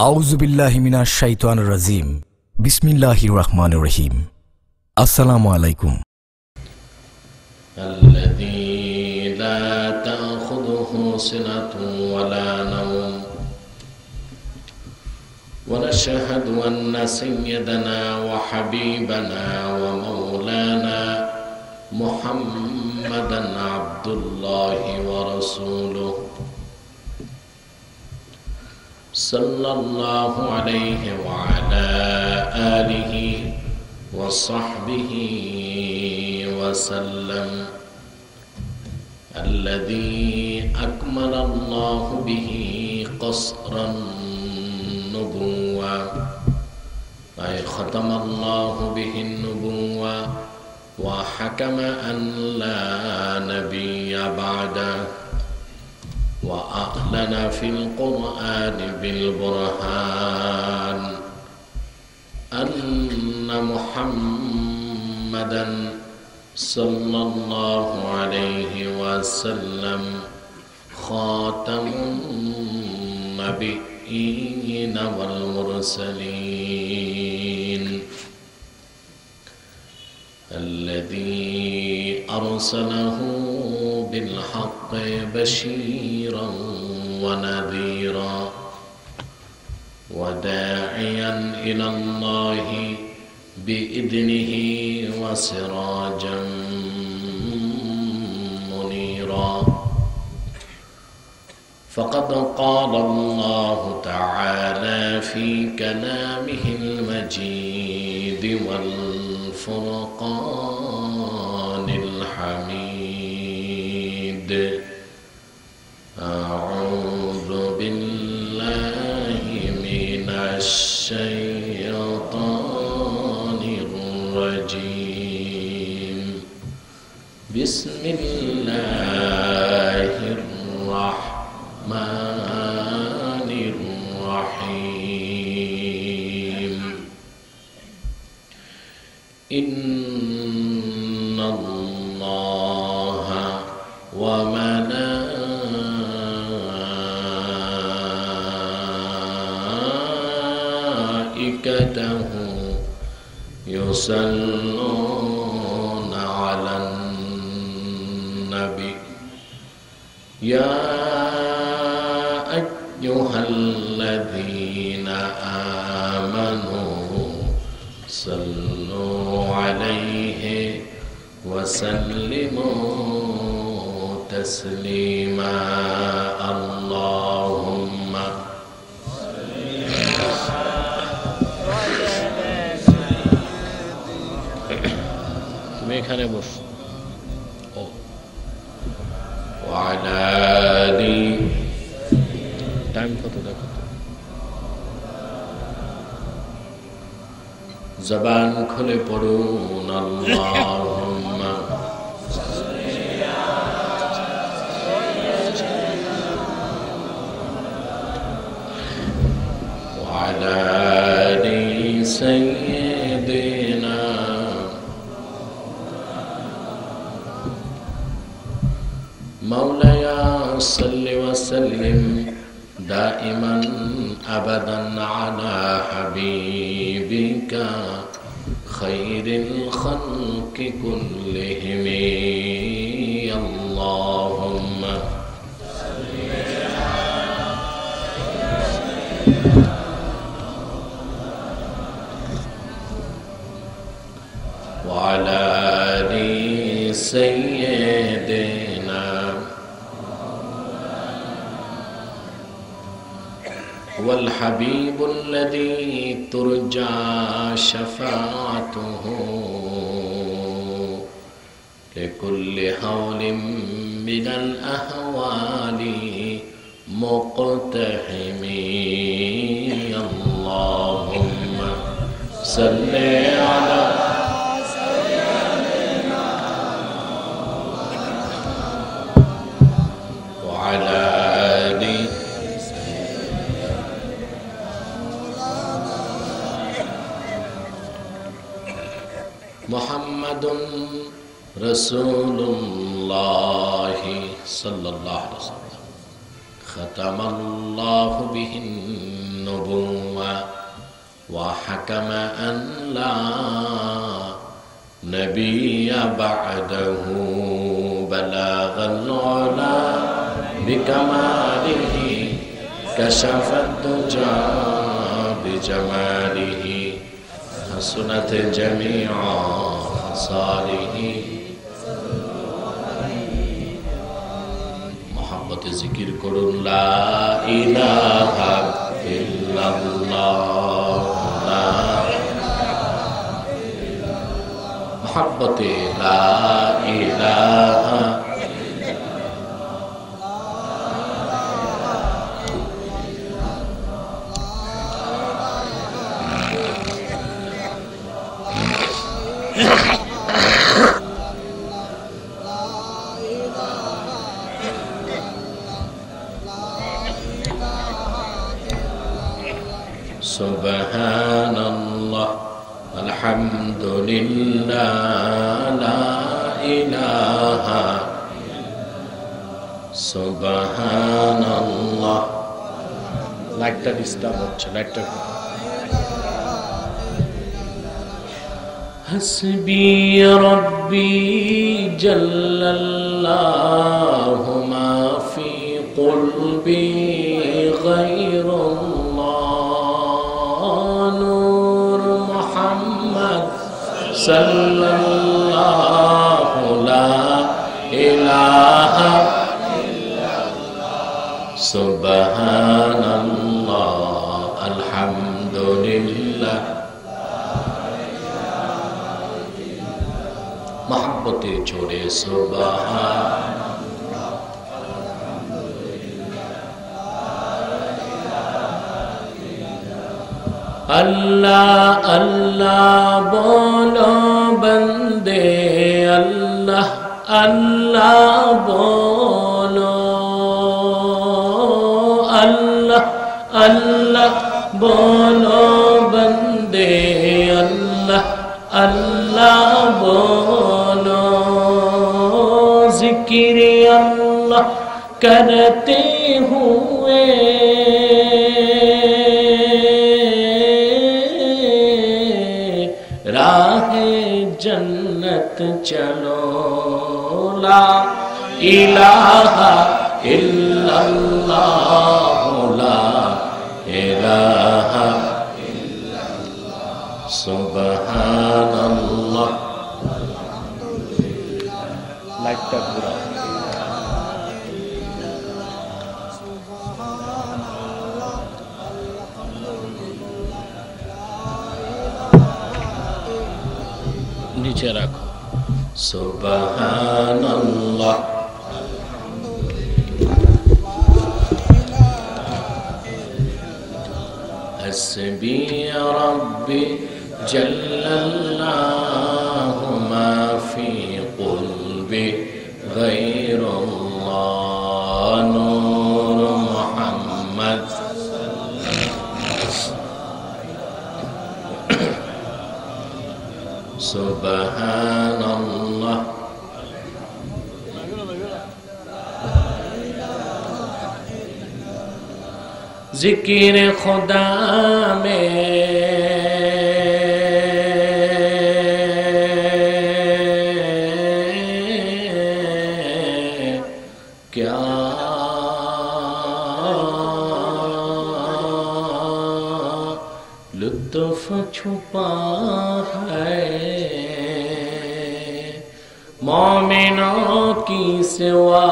আউযু বিল্লাহি মিনাশ শাইতানির রাজিম। বিসমিল্লাহির রহমানির রহিম। আসসালামু আলাইকুম। الذي لا تأخذه سنة ولا نوم ونشهد أن سيدنا وحبيبنا ومولانا محمدا عبد الله ورسوله صلى الله عليه وعلى آله وصحبه وسلم الذي أكمل الله به قصر النبوة أي ختم الله به النبوة وحكم أن لا نبي بعده وأعلن في القرآن بالبرهان أن محمدا صلى الله عليه وسلم خاتم النبيين والمرسلين الذي أرسله بالحق بشيرا ونذيرا وداعيا إلى الله بإذنه وسراجا منيرا فقد قال الله تعالى في كلامه المجيد والفرقان الحميد أعوذ بالله من الشيطان الرجيم بسم الله الرحمن الرحيم إن الله وملائكته يصلون على النبي يا أيها الذين آمنوا صلوا عليه وسلموا تسليما اللهم তুমি এখানে বস وعلى آله টাইম কত দেখো জবান খুলে পড়ুন আল্লাহুম্মা وعلى آل سيدنا مولاي صل وسلم دائما أبدا على حبيبك خير الخلق كلهم اللهم وعلى آل سيدنا والحبيب الذي ترجى شفاعته لكل حول من الأهوال مقتحم اللهم صل على وعلى آل محمد رسول الله صلى الله عليه وسلم ختم الله به النبوة وحكم أن لا نبي بعده بلغ العلا بكماله كشف الدجى بجماله حسنت جميع خصاله محبت ذكر করুন لا إله إلا الله محبت لا إله سبحان الله الحمد لله لا إله سبحان الله লাইটটা ডিস্টার্ব হচ্ছে লাইটটা حسبي ربي جل الله ما في قلبي غير صلى الله لا إله إلا الله سبحان الله الحمد لله محبت چھوڑے سبحان اللہ اللہ بولو بندے اللہ اللہ بولو اللہ اللہ بولو بندے اللہ اللہ بولو ذکر اللہ کرتے ہوئے راہ جنت چلو لا الہ الا اللہ لا الہ الا اللہ سبحان اللہ لائٹটা পুরো नीचे रखो सुबहान अल्लाह हस्बी रब्बी जल्लल्लाहु मा फी क़ल्बी गैरुल्लाह नूर मुहम्मद سبحان الله ذکر خدا میں کیا لطف چھپا ہے مومنوں کی سوا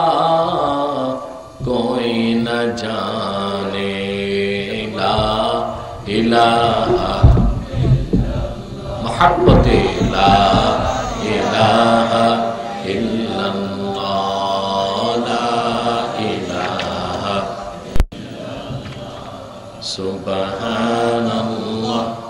کوئی نہ جانے لا الہ محبت لا الہ الا اللہ لا الہ سبحان اللہ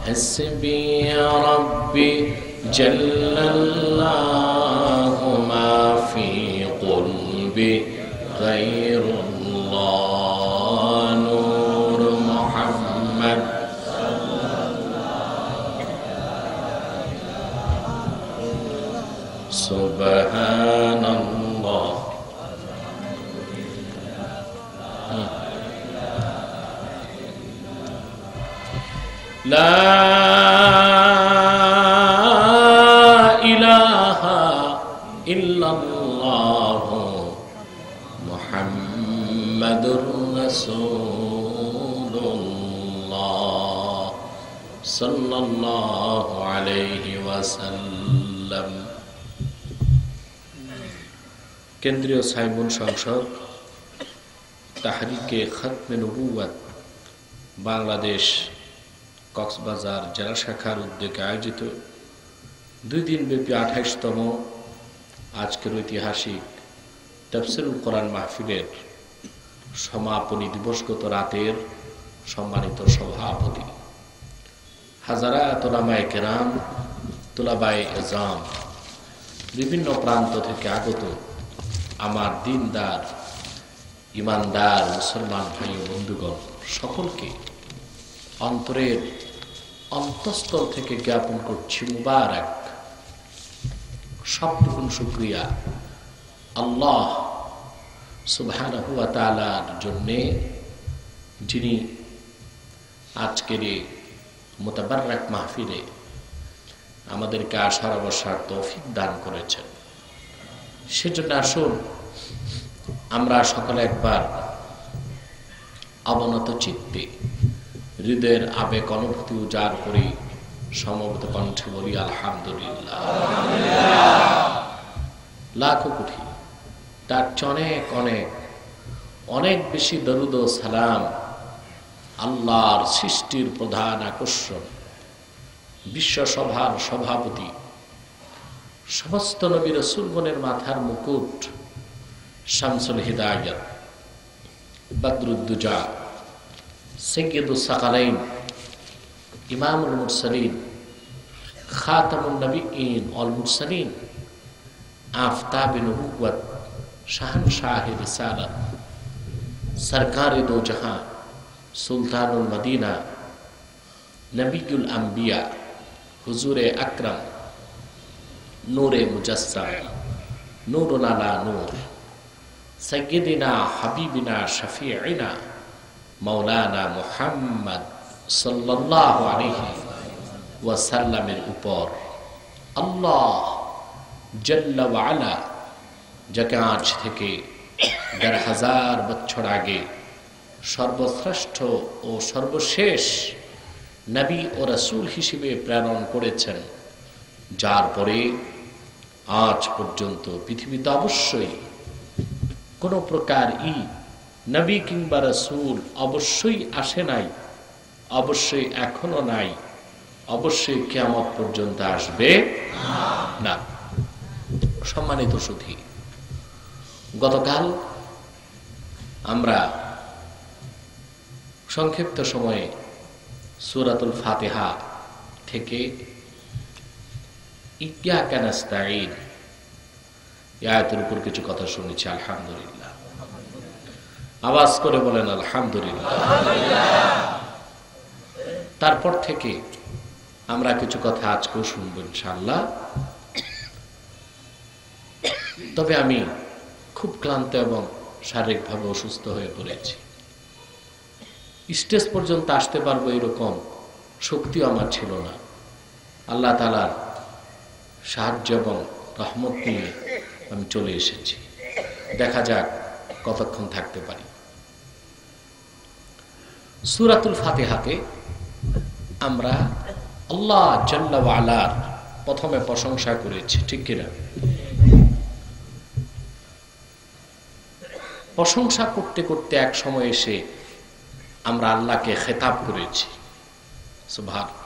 حسبي ربي جل الله ما في قلبي غير الله نور محمد سبحان الله লা ইলাহা ইল্লাল্লাহু মুহাম্মাদুর রাসূলুল্লাহ সাল্লাল্লাহু আলাইহি ওয়াসাল্লাম। কেন্দ্রীয় সাইমন সংসদ তাহরিকে খতমে নবুওয়াত বাংলাদেশ কক্সবাজার জেলা শাখার উদ্যোগে আয়োজিত 2 দিনব্যাপী 28তম আজকের ঐতিহাসিক তাফসীরুল কোরআন মাহফিলের সমাপনী দিবসগত রাতের সম্মানিত সভাপতি, হাজারাত উলামায়ে কেরাম, তুলাবায়ে এজাম, বিভিন্ন প্রান্ত থেকে আগত আমার দিনদার ইমানদার মুসলমান ভাই ও বন্ধুগণ, সকলকে অন্তরের অন্তঃস্থল থেকে জ্ঞাপন করছি মুবারক, সবটুকুন শুকরিয়া আল্লাহ সুবহানাহু ওয়া তাআলার জন্যে, যিনি আজকের এই মুতাবাররাক মাহফিলে আমাদেরকে আসার বসার তৌফিক দান করেছেন। সেজন্য আসুন আমরা সকলে একবার অবনত চিত্তে হৃদয়ের আবেগ অনুভূতি উজাড় করি, সমবেত কণ্ঠে বলি আলহামদুলিল্লাহ। লাখো কোটি, তার অনেক অনেক অনেক বেশি দরুদ ও সালাম আল্লাহর সৃষ্টির প্রধান আকর্ষণ, বিশ্বসভার সভাপতি, সমস্ত নবী রাসূলগণের মাথার মুকুট, শামসুল হিদায়াত, বদরুদ্দুজা, সাইয়্যিদুস সাকালাইন, ইমামুল মুরসালিন, খাতামুন নবিয়্যিন ওয়াল মুরসালিন, আফতাবে নবুওয়াত, শাহনশাহে রিসালাত, সরকারে দো জাহাঁ, সুলতানুল মদিনা, নবিয়ুল আম্বিয়া, হুজুরে আকরাম, নূরে মুজাসসাম, নূরুন আলা নূর, সাইয়্যিদিনা হাবিবিনা শফিঈনা মাওলানা মুহাম্মদ সাল্লাল্লাহু আলাইহি ওয়াসাল্লামের উপর আল্লাহ জাল্লা ওয়া আলা, যাকে আজ থেকে ১,৫০০ বছর আগে সর্বশ্রেষ্ঠ ও সর্বশেষ নবী ও রাসূল হিসেবে প্রেরণ করেছেন, যার পরে আজ পর্যন্ত পৃথিবীতে অবশ্যই কোনো প্রকার নবী কিংবা রাসূল অবশ্যই আসে নাই, অবশ্যই এখনো নাই, অবশ্যই কিয়ামত পর্যন্ত আসবে না। সম্মানিত সুধী, গতকাল আমরা সংক্ষিপ্ত সময়ে সূরাতুল ফাতিহা থেকে ইয়্যাকা নাস্তাঈন এই আয়াতের উপর কিছু কথা শুনেছি। আলহামদুলিল্লাহ, আওয়াজ করে বলেন আলহামদুলিল্লাহ। তারপর থেকে আমরা কিছু কথা আজকেও শুনবো ইনশাআল্লাহ। তবে আমি খুব ক্লান্ত এবং শারীরিকভাবে অসুস্থ হয়ে পড়েছি। স্টেজ পর্যন্ত আসতে পারবো এরকম শক্তিও আমার ছিল না। আল্লাহ তাআলার সাহায্য এবং রহমত নিয়ে আমি চলে এসেছি। দেখা যাক কতক্ষণ থাকতে পারি। সূরাতুল ফাতিহাতে আমরা আল্লাহ জাল্লা ওয়া আলার প্রথমে প্রশংসা করেছি, ঠিক কিনা? প্রশংসা করতে করতে এক সময় এসে আমরা আল্লাহকে খেতাব করেছি, সুবহানাল্লাহ।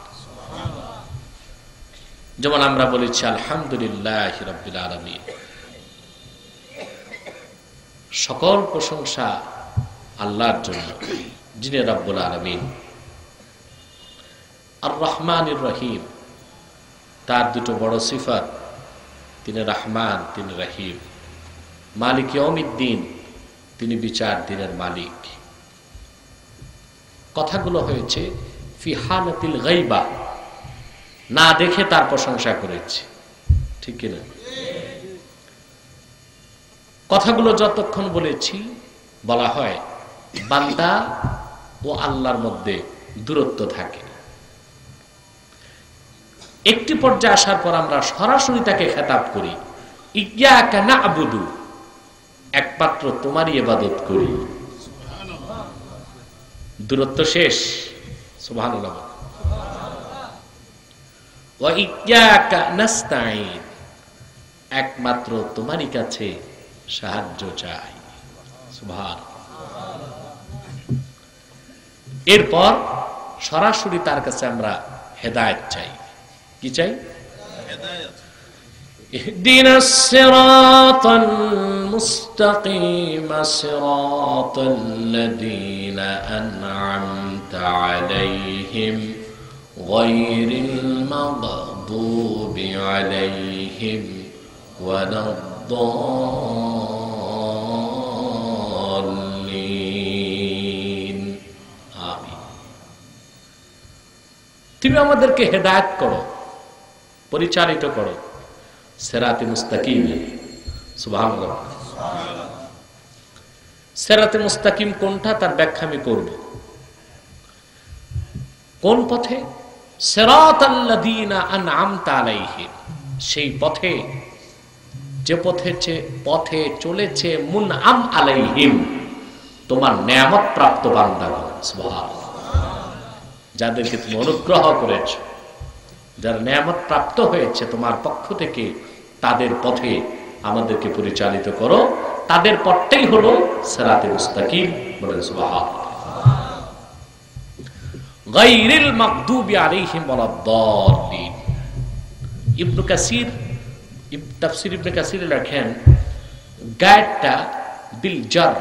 যেমন আমরা বলেছি আলহামদুলিল্লাহি রাব্বিল আলামিন, সকল প্রশংসা আল্লাহর জন্য, যিনি রব্বুল আলামিন। আর রহমানির রহিম, তার দুটো বড় সিফাত, তিনি রহমান, তিনি রহিম। মালিক ইয়াউমিদ্দিন, তিনি বিচার দিনের মালিক। কথাগুলো হয়েছে ফি হালাতিল গায়বা, না দেখে তার প্রশংসা করেছি, ঠিক কিনা? কথাগুলো যতক্ষণ বলেছি বলা হয় বান্দা ও আল্লাহর মধ্যে দূরত্ব থাকে, একটি পর্যায়ে আসার পর আমরা সরাসরি তাকে খেতাব করি, ইয়্যাকা না'বুদু, একমাত্র তোমারই ইবাদত করি। দূরত্ব শেষ। সুবহানাল্লাহ। ওয়া ইয়্যাকা নাস্তাঈন, একমাত্র তোমারই কাছে সাহায্য চাই। সুবহানাল্লাহ। এরপর সরাসরি তার কাছে আমরা হেদায়েত চাই। কি চাই? হেদায়েত। ইহদিনাস সিরাতাল মুস্তাকিম সিরাতাল্লাযীনা আন'আমতা আলাইহিম গায়রিল মাগদুবি আলাইহিম ওয়ালাদ-দাল্লিন। আমিন। তুমি আমাদেরকে হেদায়েত করো, পরিচালিত করো সিরাতে মুস্তাকিম। সুবহানাল্লাহ। সিরাতে মুস্তাকিম কোনটা তার ব্যাখ্যা আমি করব। কোন পথে? সিরাতাল্লাযীনা আন'আমতা আলাইহিম, সেই পথে যে পথে চলেছে মুনআম আলাইহিম, তোমার নেয়ামত প্রাপ্ত বান্দাগণ। সুবহানাল্লাহ। যাদেরকে তুমি অনুগ্রহ করেছো, যারা নেয়ামত প্রাপ্ত হয়েছে তোমার পক্ষ থেকে, তাদের পথে আমাদেরকে পরিচালিত করো। তাদের পথটাই হলো সিরাতে মুস্তাকিম। বলেন সুবহানাল্লাহ। গায়রিল মাগদুবি আলাইহিম ওয়ালাদ-দাল্লিন। ইবনে কাসির, তাফসীর ইবনে কাসির লেখেন, গায়টা বিল জার,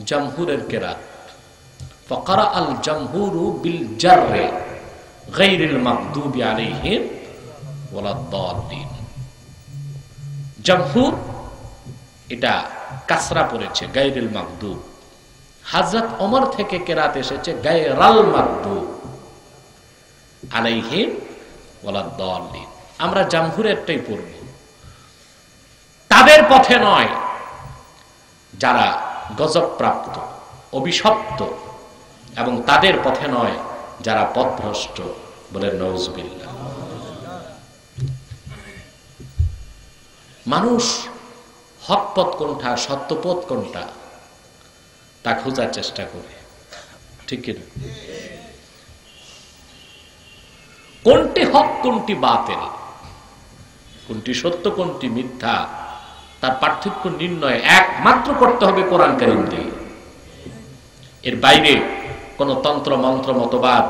জামহুরের কিরাত, ফাকারা আল জামহুরু বিল জাররে গায়রিল মাগদুবি আলাইহিম ওয়ালাদ-দাল্লিন। জামহুর এটা কাসরা পড়েছে, গায়রিল মাগদুব। হযরত ওমর থেকে কিরাত এসেছে গায়রাল মাগদুব আলাইহিম ওয়ালাদ-দাল্লিন। আমরা জামহুরেরটাই পড়ব। তাদের পথে নয় যারা গজবপ্রাপ্ত, অভিশপ্ত, এবং তাদের পথে নয় যারা পথভ্রষ্ট। বলেন নাউযুবিল্লাহ। মানুষ হক পথ কোনটা, সত্য পথ কোনটা, তা খোঁজার চেষ্টা করে, ঠিক কিনা? কোনটি হক, কোনটি বাতিল, কোনটি সত্য, কোনটি মিথ্যা, তার পার্থক্য নির্ণয় একমাত্র করতে হবে কোরআন কারীম দিয়ে। এর বাইরে কোন তন্ত্র মন্ত্র মতবাদ,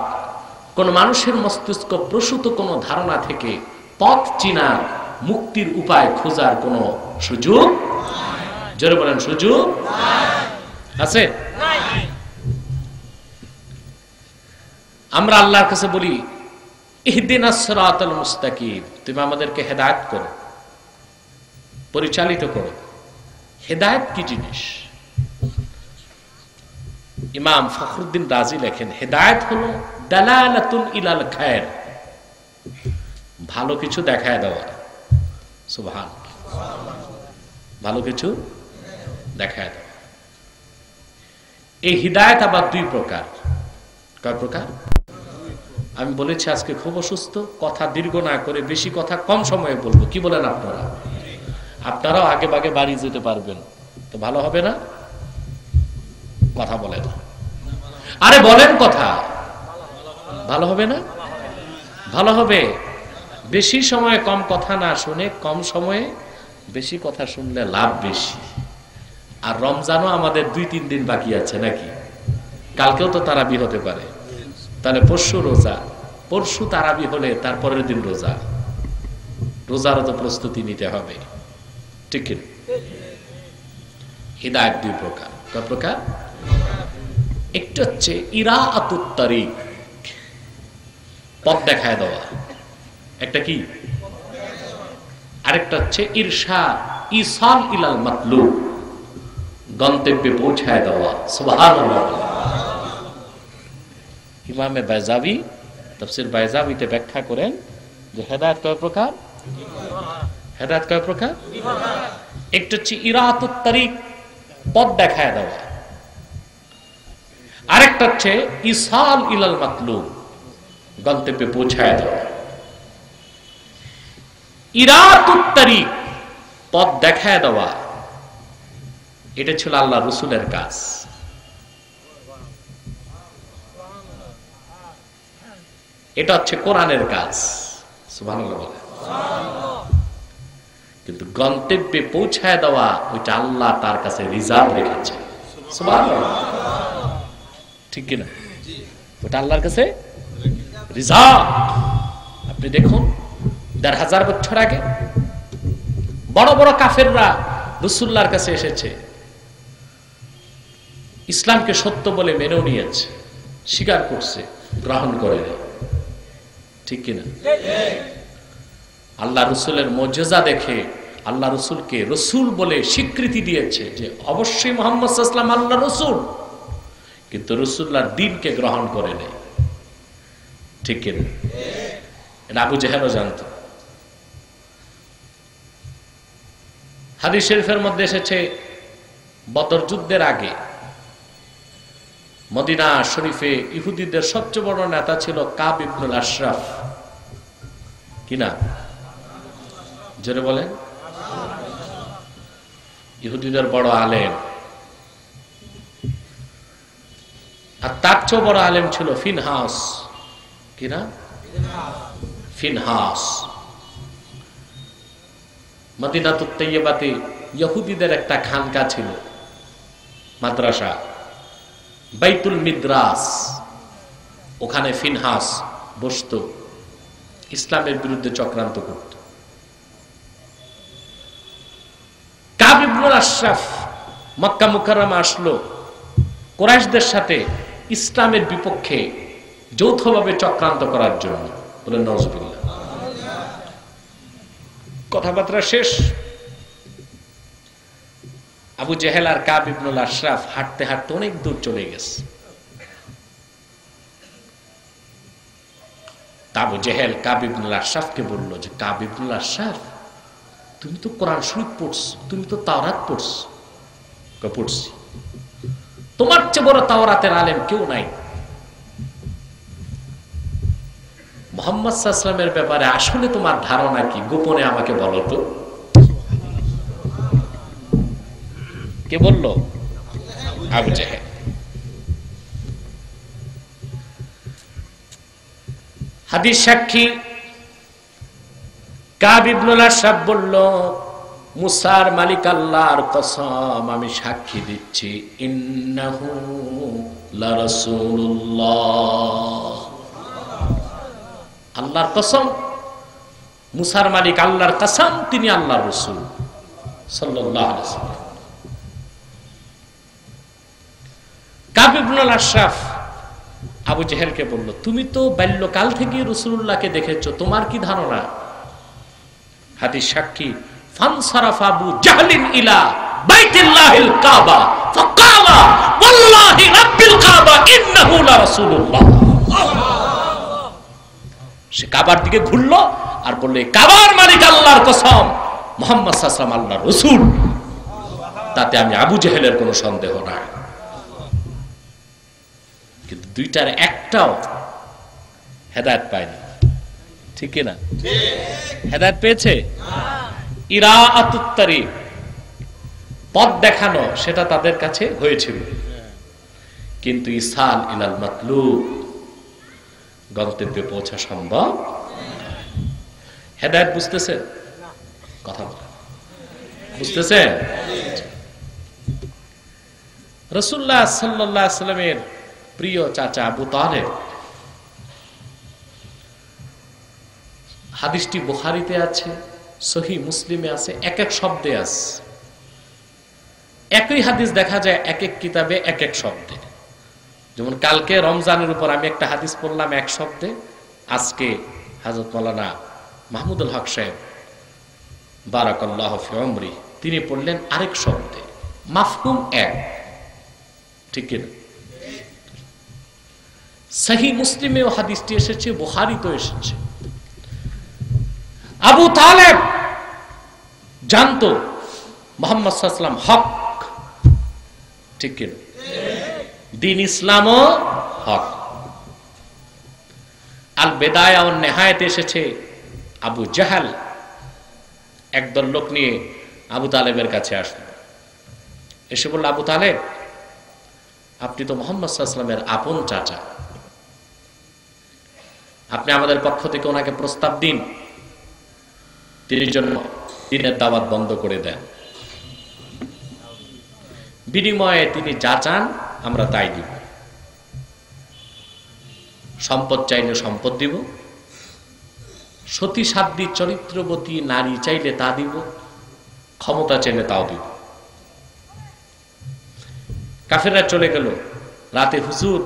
কোন মানুষের মস্তিষ্ক প্রসূত কোন ধারণা থেকে পথ চিনা, মুক্তির উপায় খোঁজার কোন সুযোগ, জোরে বলেন সুযোগ আছে? আমরা আল্লাহর কাছে বলি, ইহদিনাস সিরাতাল মুস্তাকিম, তুমি আমাদেরকে হেদায়েত করো, পরিচালিত করো। হেদায়েত কি জিনিস? ইমাম ফখরুদ্দিন রাজি লেখেন, হেদায়েত হলো দালালাতুন ইলাল খায়র, ভালো কিছু দেখায় দেওয়া। সুবহানাল্লাহ। ভালো কিছু দেখায় দেওয়া। এই হিদায়াত আবার দুই প্রকার। কয় প্রকার? আমি বলেছি আজকে খুব অসুস্থ, কথা দীর্ঘ না করে বেশি কথা কম সময়ে বলবো। কি বলেন আপনারা? আপনারাও আগে ভাগে বাড়ি যেতে পারবেন, তো ভালো হবে না? কথা বলেন, আরে বলেন কথা, ভালো হবে না? ভালো হবে। বেশি সময়ে কম কথা না শুনে কম সময়ে বেশি কথা শুনলে লাভ বেশি। আর রমজানও আমাদের 2-3 দিন বাকি আছে নাকি? কালকেও তো তারাবি হতে পারে, তাহলে পরশু রোজা, পরশু তারাবি হলে তারপরের দিন রোজা, রোজারও তো প্রস্তুতি নিতে হবে, ঠিক কি? হিদায়াত দুই প্রকার। কয় প্রকার? একটা হচ্ছে ইরাআতুত তারিক, পথ দেখায় দেওয়া, একটা কি? আরেকটা হচ্ছে ইরশাদ, ইসাল ইলাল মাতলুব, গন্তব্যে পৌঁছায় দেওয়া। সুবহানাল্লাহ। ইমামে বাইজাবি তাফসীর বাইজাবিতে ব্যাখ্যা করেন যে হেদায়েত কয় প্রকার? হেদায়েত কয় প্রকার? একটা হচ্ছে ইরাআতুত তারিক, পথ দেখায় দেওয়া, আরেকটা হচ্ছে ইসাল ইলাল মাতলুব, গন্তব্যে পৌঁছায় দেওয়া। ইরাতুত তারিক, পথ দেখায় দেওয়া, এটা ছিল আল্লাহ রসুলের কাজ। এটা হচ্ছে কোরআনের কাজ। সুবহানাল্লাহ বলে। কিন্তু গন্তব্যে পৌঁছায় দেওয়া ওইটা আল্লাহ তার কাছে রিজার্ভ রেখেছে। সুবহানাল্লাহ, ঠিক কিনা? ওটা আল্লাহর কাছে রিজার্ভ। আপনি দেখুন ১৫০০ বছর আগে বড় বড় কাফেররা রাসূলুল্লাহর কাছে এসেছে, ইসলামকে সত্য বলে মেনেও নিয়েছে, স্বীকার করছে, গ্রহণ করে নেয়, ঠিক কিনা? আল্লাহ রসুলের মুজিজা দেখে আল্লাহ রসুলকে রসুল বলে স্বীকৃতি দিয়েছে যে অবশ্যই মুহাম্মদ সাল্লাল্লাহু আলাইহি ওয়াসাল্লাম আল্লাহ রসুল, কিন্তু রসুল্লাহর দ্বীনকে গ্রহণ করে নেয়, ঠিক কিনা? এটা আবু জেহেলও জানত। হাদিস শরীফের মধ্যে এসেছে বদর যুদ্ধের আগে মদিনা শরীফে ইহুদিদের সবচেয়ে বড় নেতা ছিল কাব ইবনুল আশরাফ। কি না? জোরে বলেন। ইহুদিদের বড় আলেম। আর তার চেয়েও বড় আলেম ছিল ফিনহাস। কি না? ফিনহাস। মদিনাতুত তাইয়্যিবাতে ইহুদিদের একটা খানকা ছিল, মাদ্রাসা, বাইতুল মিদ্রাস। ওখানে ফিনহাস বসতো, ইসলামের বিরুদ্ধে চক্রান্ত করত। কাব ইবনুল আশরাফ মক্কা মুকাররমা আসলো কুরাইশদের সাথে ইসলামের বিপক্ষে যৌথভাবে চক্রান্ত করার জন্য। বলেন নাউজুবিল্লাহ। কথাবার্তা শেষ, আবু জেহেল আর কাব ইবনুল আশরাফ হাঁটতে হাঁটতে অনেক দূর চলে গেছে। আবু জেহেল কাব ইবনুল আশরাফকে বলল যে, কাব ইবনুল আশরাফ, তুমি তো কোরআন শরীফ পড়ছো, তুমি তো তাওরাত পড়ছো। পড়ছি। তোমার চেয়ে বড় তাওরাতের আলেম কেউ নাই। মুহাম্মদ সাল্লাল্লাহু আলাইহি ওয়াসাল্লামের ব্যাপারে আসলে তোমার ধারণা কি, গোপনে আমাকে বলো তো। কে বলল? আবু জেহেল। হাদিস সাক্ষী কাব ইবনুল আশরাফ বলল, মুসার মালিক আল্লাহর কসম, আমি সাক্ষী দিচ্ছি, ইন্নাহু লা রাসূলুল্লাহ। আল্লাহর কসম, মুসার মালিক আল্লাহর কসম, তিনি আল্লাহর রাসূল সাল্লাল্লাহু আলাইহি ওয়াসাল্লাম। কাব ইবনুল আশরাফ আবু জেহেলকে বলল, তুমি তো বাল্যকাল থেকে রাসূলুল্লাহকে দেখেছো, তোমার কি ধারণা? হাদিস সাক্ষী, ফানসারাফা আবু জাহলিন ইলা বাইতিল্লাহিল কাবা ফাকালা ওয়াল্লাহি রাব্বিল কাবা ইন্নাহু লা রাসূলুল্লাহ। সে কাবার দিকে ঘুরলো আর বলল, কাবার মালিক আল্লাহর কসম, মুহাম্মদ সাল্লাল্লাহু আলাইহি ওয়াসাল্লাম আল্লাহর রাসূল। তাতে আমি আবু জেহেলের কোনো সন্দেহ নাই। কিন্তু দুইটার একটাও হেদায়েত পায়নি, ঠিক না? হেদায়েত পেয়েছে? ইরাআতুত তারিক, পথ দেখানো, সেটা তাদের কাছে হয়েছিল, কিন্তু ইসাল ইলাল মাতলুব, গন্তব্যে পৌঁছা সম্ভব। হেদায়েত বুঝতেছেন? কথা বুঝতেছেন? রাসূলুল্লাহ সাল্লাল্লাহু আলাইহি ওয়াসাল্লামের প্রিয় চাচা আবু তালেব, হাদিসটি বুখারীতে আছে, সহিহ মুসলিমে আছে, এক এক শব্দে আছে। একই হাদিস দেখা যায় এক এক কিতাবে এক এক শব্দে। যেমন কালকে রমজানের উপর আমি একটা হাদিস পড়লাম এক শব্দে, আজকে হযরত মাওলানা মাহমুদুল হক সাহেব বারাকাল্লাহু ফি উমরি, তিনি পড়লেন আরেক শব্দে, মাফহুম এক, ঠিক কি না? সহিহ মুসলিমেও হাদিসটি এসেছে, বুখারীতেও এসেছে। আবু তালেব জানতো মুহাম্মদ সাল্লাল্লাহু আলাইহি ওয়াসাল্লাম হক, ঠিক কি না? দ্বীন ইসলামও হক। আল বেদায়া ওয়ান নিহায়াতে এসেছে, আবু জাহল একদল লোক নিয়ে আবু তালেবের কাছে আসলো, এসে বলল, আবু তালেব, আপনি তো মুহাম্মদ সাল্লাল্লাহু আলাইহি ওয়াসাল্লামের আপন চাচা, আপনি আমাদের পক্ষ থেকে ওনাকে প্রস্তাব দিন, তিনি জন্য দিনের দাওয়াত বন্ধ করে দেন, বিনিময়ে তিনি যা চান আমরা তাই দিব, সম্পদ চাইলে সম্পদ দিব, সতী সাধ্বী চরিত্রবতী নারী চাইলে তা দিব, ক্ষমতা চাইলে তাও দিব। কাফেররা চলে গেল। রাতে হুজুর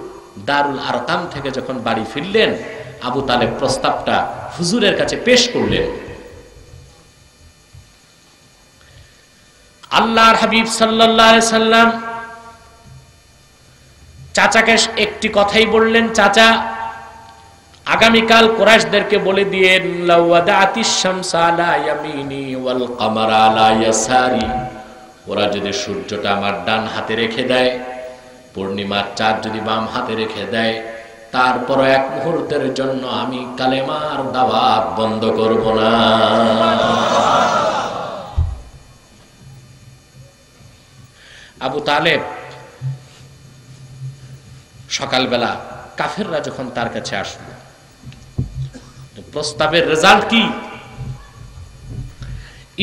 দারুল আরকাম থেকে যখন বাড়ি ফিরলেন, আবু তালেব প্রস্তাবটা হুজুরের কাছে পেশ করলেন। আল্লাহর হাবিব সাল্লাল্লাহু আলাইহি সাল্লাম চাচাকে একটি কথাই বললেন, চাচা, আগামীকাল কুরাইশদেরকে বলে দিয়েন, লাওয়াদাতিশ শামসা আলা ইয়ামিনি ওয়াল কামারা আলা ইয়াসারি, ওরা যদি সূর্যটা আমার ডান হাতে রেখে দেয়, পূর্ণিমার চাঁদ যদি বাম হাতে রেখে দেয়, তারপর এক মুহূর্তের জন্য আমি কালেমার দাওয়াত বন্ধ করব না। আবু তালেব সকালবেলা কাফেররা যখন তার কাছে আসলো, প্রস্তাবের রেজাল্ট কি?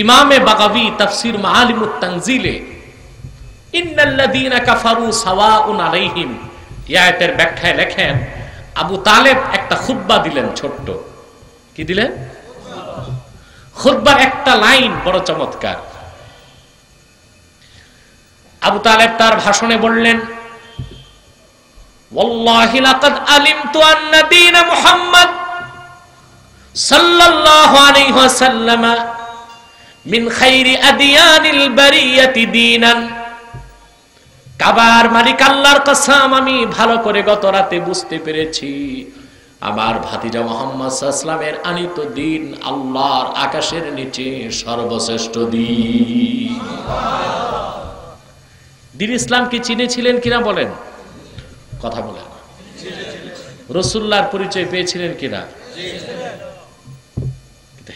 ইমামে বাগাবী তাফসীর মাআলিমুত তানজিলে ইন্নাল্লাযীনা কাফারু সাওয়াউন আলাইহিম এই আয়াতের ব্যাখ্যায় লেখেন, আবু তালেব একটা খুতবা দিলেন, ছোট্ট। কি দিলেন? খুতবার একটা লাইন বড় চমৎকার। আবু তালেব তার ভাষণে বললেন, ওয়াল্লাহি লাকাদ আলিমতু আন্না দীন মুহাম্মদ সাল্লাল্লাহু আলাইহি ওয়াসাল্লাম মিন খায়রি আদিয়ানিল বারিয়াতি দীনান। কাবার মালিক আল্লাহর কসম, আমি ভালো করে গত রাতে বুঝতে পেরেছি আমার ভাতিজা মুহাম্মদ সাল্লাল্লাহু আলাইহি ওয়াসাল্লামের আনিত দিন আল্লাহর আকাশের নিচে সর্বশ্রেষ্ঠ দিন। দিন ইসলাম কি চিনেছিলেন কিনা বলেন? কথা বলেন। রাসূলুল্লাহর পরিচয় পেয়েছিলেন কিনা?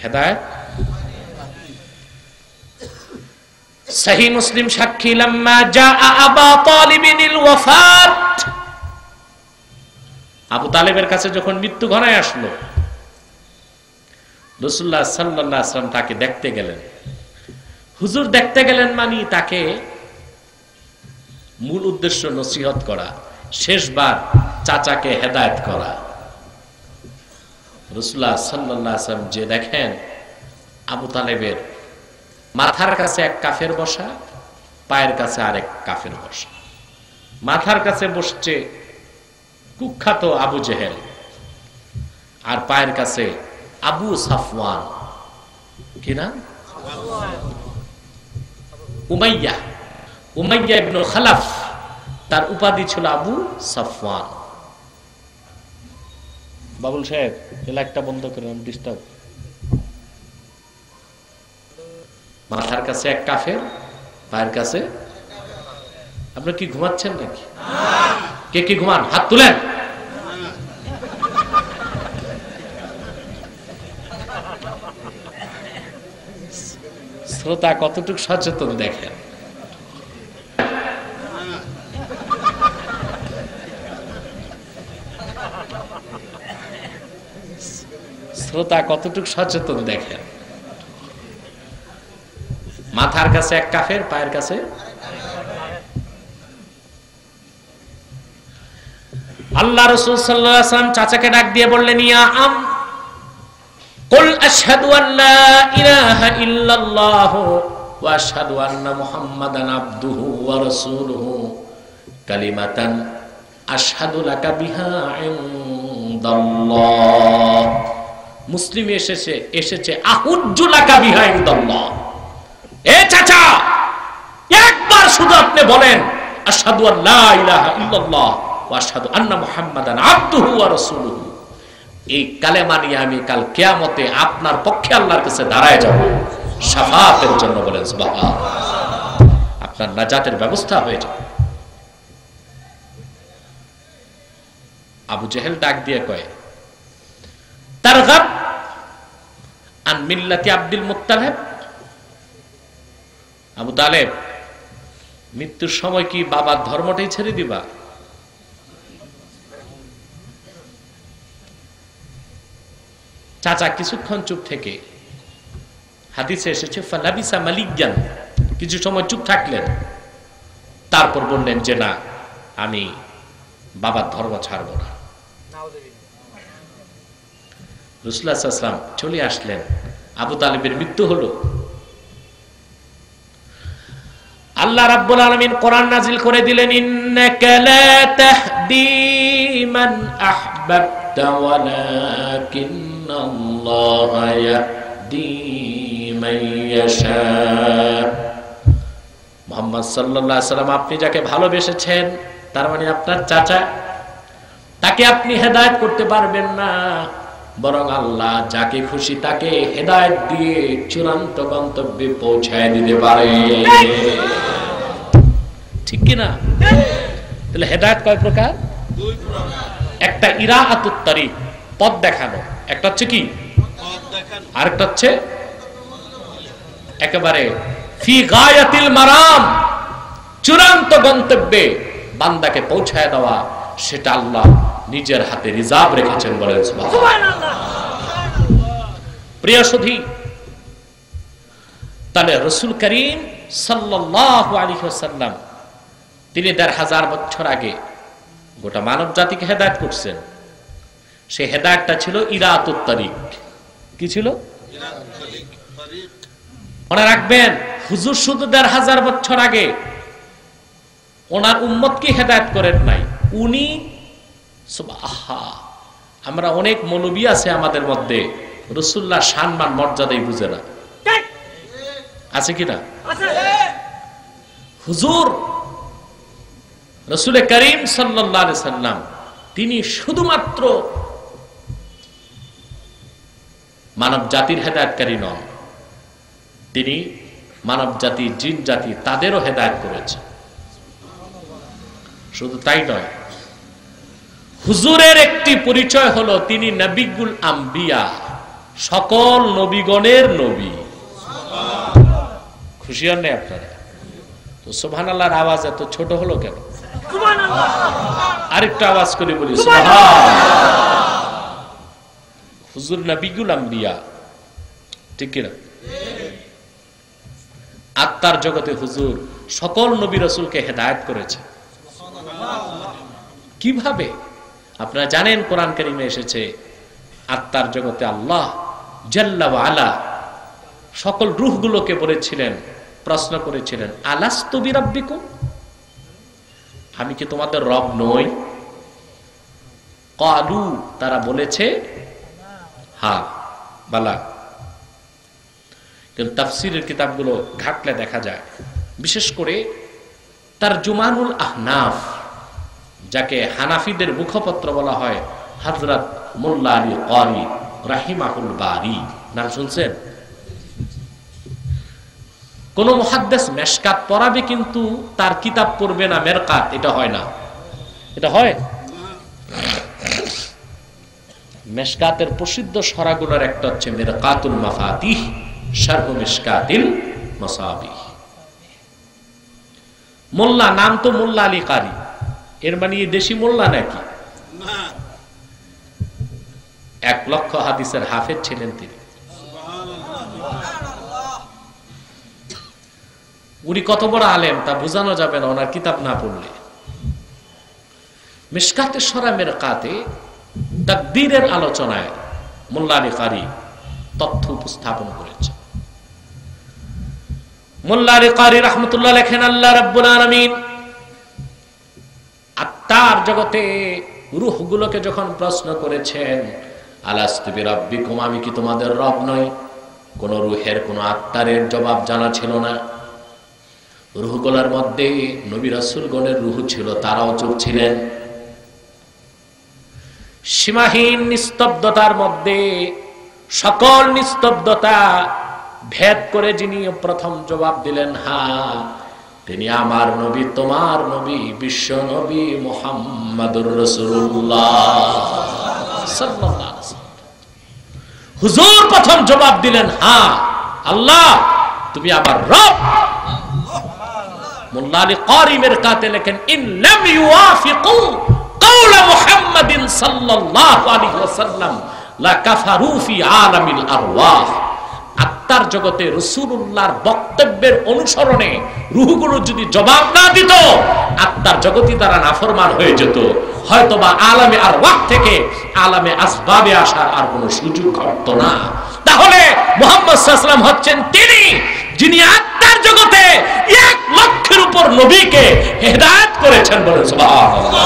হেদায়েত। সহিহ মুসলিম সাক্ষী, লাম্মা জাআ আবা তালিবিনিল ওয়াফাত, আবু তালেবের কাছে যখন মৃত্যু ঘনায় আসলো, রাসূলুল্লাহ সাল্লাল্লাহু আলাইহি ওয়াসাল্লাম তাকে দেখতে গেলেন। হুজুর দেখতে গেলেন মানে তাকে মূল উদ্দেশ্য নসিহত করা, শেষবার চাচাকে হেদায়েত করা। রাসূলুল্লাহ সাল্লাল্লাহু আলাইহি ওয়াসাল্লাম যে দেখেন আবু তালেবের মাথার কাছে এক কাফের বসা, পায়ের কাছে আরেক কাফের বসা। মাথার কাছে বসছে কুখ্যাত আবু জেহেল, আর পায়ের কাছে আবু সাফওয়ান, কি না? উমাইয়া ইবনুল খালাফ, তার উপাধি ছিল আবু সাফওয়ান। বাবুল সাহেব, এলাকাটা বন্ধ করেন, ডিস্টার্ব। মাথার কাছে এক কাফের, পায়ের কাছে। আপনারা কি ঘুমাচ্ছেন নাকি? কে কি ঘুমান? হাত তুলেন। শ্রোতা কতটুকু সচেতন দেখেন। শ্রোতা কতটুকু সচেতন দেখেন। মাথার কাছে এক কাফের, পায়ের কাছে। আল্লাহ রাসূল সাল্লাল্লাহু আলাইহি ওয়াসাল্লাম চাচাকে ডাক দিয়ে বললেন, ইয়া আম কুল আশহাদু আল্লা ইলাহা ইল্লাল্লাহু ওয়া আশহাদু আন্না মুহাম্মাদান আবদুহু ওয়া রাসূলুহু কালিমাতান আশহাদু লাকা বিহা ইনদাল্লাহ। মুসলিমে এসেছে আহুজ্জু লাকা বিহা ইনদাল্লাহ। এ চাচা, একবার শুধু আপনি বলেন আশহাদু আল্লা ইলাহা ইল্লাল্লাহ ওয়া আশহাদু আন্না মুহাম্মাদান আবদুহু ওয়া রাসূলুহু। এই কালেমা নিয়ে আমি কাল কিয়ামতে আপনার পক্ষে আল্লাহর কাছে দাঁড়ায় যাব শাফাআতের জন্য। বলেন সুবহানাল্লাহ। আপনার নাজাতের ব্যবস্থা হয়ে যাবে। আবু জেহেল ডাক দিয়ে কয়, তারগাব আন মিল্লাতি আব্দুল মুত্তালিব আবু তালেব, মৃত্যুর সময় কি বাবার ধর্মটাই ছেড়ে দিবা? চাচা কিছুক্ষণ চুপ থেকে, হাদিসে এসেছে ফালাবিসা মালিকজান, কিছু সময় চুপ থাকলেন, তারপর বললেন যে না, আমি বাবার ধর্ম ছাড়ব না। রাসূলুল্লাহ সাল্লাল্লাহু আলাইহি ওয়াসাল্লাম চলে আসলেন, আবু তালেবের মৃত্যু হলো। আল্লাহ রাব্বুল আলামিন কোরআন নাজিল করে দিলেন, ইন্নাকা লা তাহদি মান আহবাবতা ওয়ালাকিন্নাল্লাহা ইয়াহদি মান ইয়াশা। মুহাম্মদ সাল্লাল্লাহু আলাইহি ওয়াসাল্লাম, আপনি যাকে ভালোবেসেছেন, তার মানে আপনার চাচা, তাকে আপনি হেদায়েত করতে পারবেন না, বরং আল্লাহ যাকে খুশি তাকে হেদায়েত দিয়ে চূড়ান্ত গন্তব্যে পৌঁছায় দিতে পারে। ঠিক কি না? তাহলে হেদায়েত কয় প্রকার? দুই প্রকার। একটা ইরাআতুত তারিক, পথ দেখানো, একটা হচ্ছে কি পথ দেখানো, আরেকটা হচ্ছে একেবারে ফি গায়াতিল মারাম, চূড়ান্ত গন্তব্যে বান্দাকে পৌঁছায় দেওয়া, সেটা আল্লাহ নিজের হাতে রিজার্ভ রেখেছেন, বলেন সুবহানাল্লাহ। প্রিয় সুধী, তাহলে রাসূল করিম সাল্লাল্লাহু আলাইহি ওয়াসাল্লাম তিনি ১৫০০ বছর আগে গোটা মানব জাতিকে হেদায়েত করছেন। সেই হেদায়েতটা ছিল ইরাআতুত তারিক। কি ছিল? মনে রাখবেন, হুজুর শুধু ১৫০০ বছর আগে ওনার উম্মতকে হেদায়েত করেন নাই, উনি আমরা অনেক মৌলবী আছে আমাদের মধ্যে, রাসূলুল্লাহ সম্মান মর্যাদাই বুঝে না, আছে কিনা? হুজুর রাসূল করিম সাল্লাল্লাহু আলাইহি সাল্লাম তিনি শুধুমাত্র মানব জাতির হেদায়েতকারী নন, তিনি মানব জাতি, জিন জাতি, তাদেরও হেদায়েত করেছেন। শুধু তাই নয়, হুজুরের একটি পরিচয় হলো তিনি নবিগুল আম্বিয়া, সকল নবীগণের নবী। খুশি হন না আপনারা? তো সুবহানাল্লাহর আওয়াজ এত ছোট হলো কেন? আরেকটা আওয়াজ করে বলি সুবহানাল্লাহ। হুজুর নবিগুল আম্বিয়া, ঠিক কিনা? আত্মার জগতে হুজুর সকল নবী রাসূলকে হেদায়েত করেছে। কিভাবে? আপনারা জানেন, কোরআন কারীমে এসেছে, আত্মার জগতে আল্লাহ জাল্লা ওয়া আলা সকল রূহগুলোকে বলেছিলেন, প্রশ্ন করেছিলেন, আলাস্তু বিরাব্বিকুম, আমি কি তোমাদের রব নই? ক্বালু, তারা বলেছে হ্যাঁ বালা। কিন্তু তাফসীরের কিতাবগুলো ঘাটলে দেখা যায়, বিশেষ করে তারজুমানুল আহনাফ, যাকে হানাফিদের মুখপত্র বলা হয়, হযরত মোল্লা আলী ক্বারি রাহিমাহুল বারি, নাম শুনছেন? কোন মুহাদ্দিস মেশকাত পড়াবে কিন্তু তার কিতাব পড়বে না মেরকাত, এটা হয় না। এটা হয়? মেশকাতের প্রসিদ্ধ সরাগুলোর একটা হচ্ছে মিরকাতুল মাফাতিহ শারহু মিশকাতিল মাসাবিহ। মোল্লা, নাম তো মোল্লা আলী কারি, এর মানে দেশি মোল্লা নাকি? ১ লক্ষ হাদিসের হাফেজ ছিলেন তিনি। উনি কত বড় আলেম তা বোঝানো যাবে না ওনার কিতাব না পড়লে। মিশকাতে সরা মিরকাতে তাকদীরের আলোচনায় মোল্লা আলী কারি তথ্য উপস্থাপন করেছেন। মোল্লা আলী কারি রাহমাতুল্লাহ লেখেন, আল্লাহ রাব্বুল আলামিন আত্মার জগতে রূহগুলোকে যখন প্রশ্ন করেছেন, আলাস্তু বিরাব্বিকুম, আমি কি তোমাদের রব নই, কোন রূহের কোন আত্মারের জবাব জানা ছিল না। রূহগুলোর মধ্যে নবী রাসূলগণের রূহ ছিল, তারাও চুপ ছিলেন। সীমাহীন নিস্তব্ধতার মধ্যে সকল নিস্তব্ধতা ভেদ করে যিনি প্রথম জবাব দিলেন হ্যাঁ, তিনি আমার নবী, তোমার নবী, বিশ্ব নবী মুহাম্মাদুর রাসূলুল্লাহ সাল্লাল্লাহু আলাইহি ওয়াসাল্লাম। হুজুর প্রথম জবাব দিলেন হ্যাঁ, আল্লাহ তুমি আমার রব। মোল্লা আলী কারি মিরকাতে লেখেন, ইন লাম ইউয়াফিকু কাওলা মুহাম্মাদিন সাল্লাল্লাহু আলাইহি ওয়াসাল্লাম লা কাফারু ফি আলামিল আরওয়াহ। আত্মার জগতে রাসূলুল্লাহর বক্তব্যের অনুসরণে রূহগুলো যদি জবাব না দিত, আত্মার জগতে তারা নাফরমান হয়ে যেত, হয়তোবা আলামে আরওয়াহ থেকে আলামে আসবাবে আসার আর কোনো সুযোগ থাকতো না। তাহলে মুহাম্মদ সাল্লাল্লাহু আলাইহি ওয়াসাল্লাম হচ্ছেন তিনি যিনি আত্মার জগতে 1 লক্ষের উপর নবীকে হেদায়েত করেছেন, বলেন সুবহানাল্লাহ।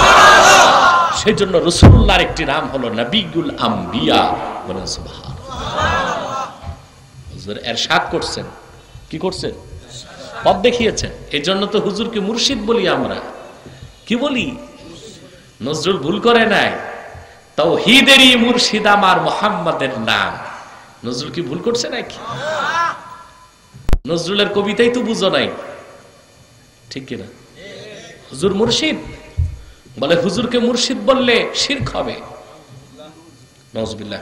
সেজন্য রাসূলুল্লাহর একটি নাম হলো নবিয়ুল আম্বিয়া, বলেন সুবহানাল্লাহ। হুজুর ইরশাদ করছেন, কি করছেন? পথ দেখিয়েছেন। এই জন্য তো হুজুরকে মুর্শিদ বলি আমরা। কি বলি? নজরুল ভুল করে নাই, তাওহীদেরই মুর্শিদ আমার মুহাম্মাদের নাম। নজরুল কি ভুল করছে নাকি? নজরুলের কবিতাই তো বুঝো নাই, ঠিক কিনা? হুজুর মুর্শিদ বলে, হুজুরকে মুর্শিদ বললে শিরক হবে। নাউজুবিল্লাহ।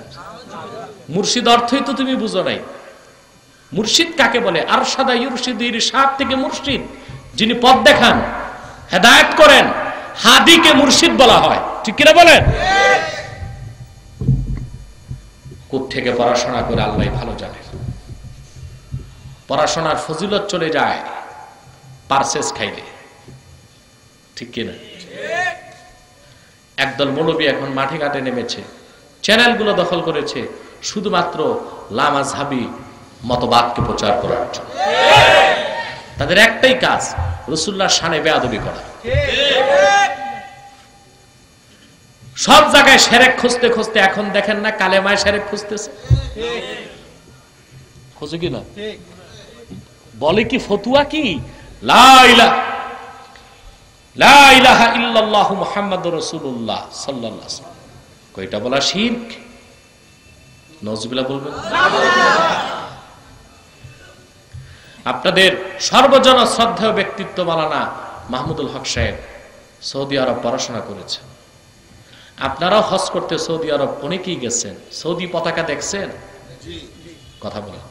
মুর্শিদ অর্থই তো তুমি বুঝো নাই। মুর্শিদ কাকে বলে? আরশাদা ইরশিদু, ইরশাদ থেকে মুর্শিদ, যিনি পথ দেখান, হেদায়েত করেন, হাদিকে মুর্শিদ বলা হয়, ঠিক কিনা বলেন? কোত্থেকে পড়াশোনা করে আল্লাহ ভালো জানে। পড়াশোনার ফজিলত চলে যায় পারসেস খাইলে, ঠিক কিনা? একদল মৌলবী এখন মাঠে ঘাটে নেমেছে, চ্যানেলগুলো দখল করেছে শুধুমাত্র লামাযহাবী মতবাদকে প্রচার করার জন্য। তাদের একটাই কাজ, রাসূলুল্লাহর শানে বেয়াদবি করা। সব জায়গায় শিরক খুঁজতে খুঁজতে এখন দেখেন না কালেমায় শিরক খুঁজতেছে, খোঁজে কি না? বলে কি ফতুয়া কি লা ইলাহা ইল্লাল্লাহু মুহাম্মাদুর রাসূলুল্লাহ সাল্লাল্লাহু আলাইহি ওয়াসাল্লাম, কয়টা বলা শিরক? নাউজুবিল্লাহ বলবেন। আপনাদের সর্বজন শ্রদ্ধেয় ব্যক্তিত্ব মাওলানা মাহমুদুল হক সাহেব সৌদি আরব পড়াশোনা করেছেন। আপনারাও হজ করতে সৌদি আরব অনেকেই গেছেন, সৌদি পতাকা দেখছেন? কথা বলেন।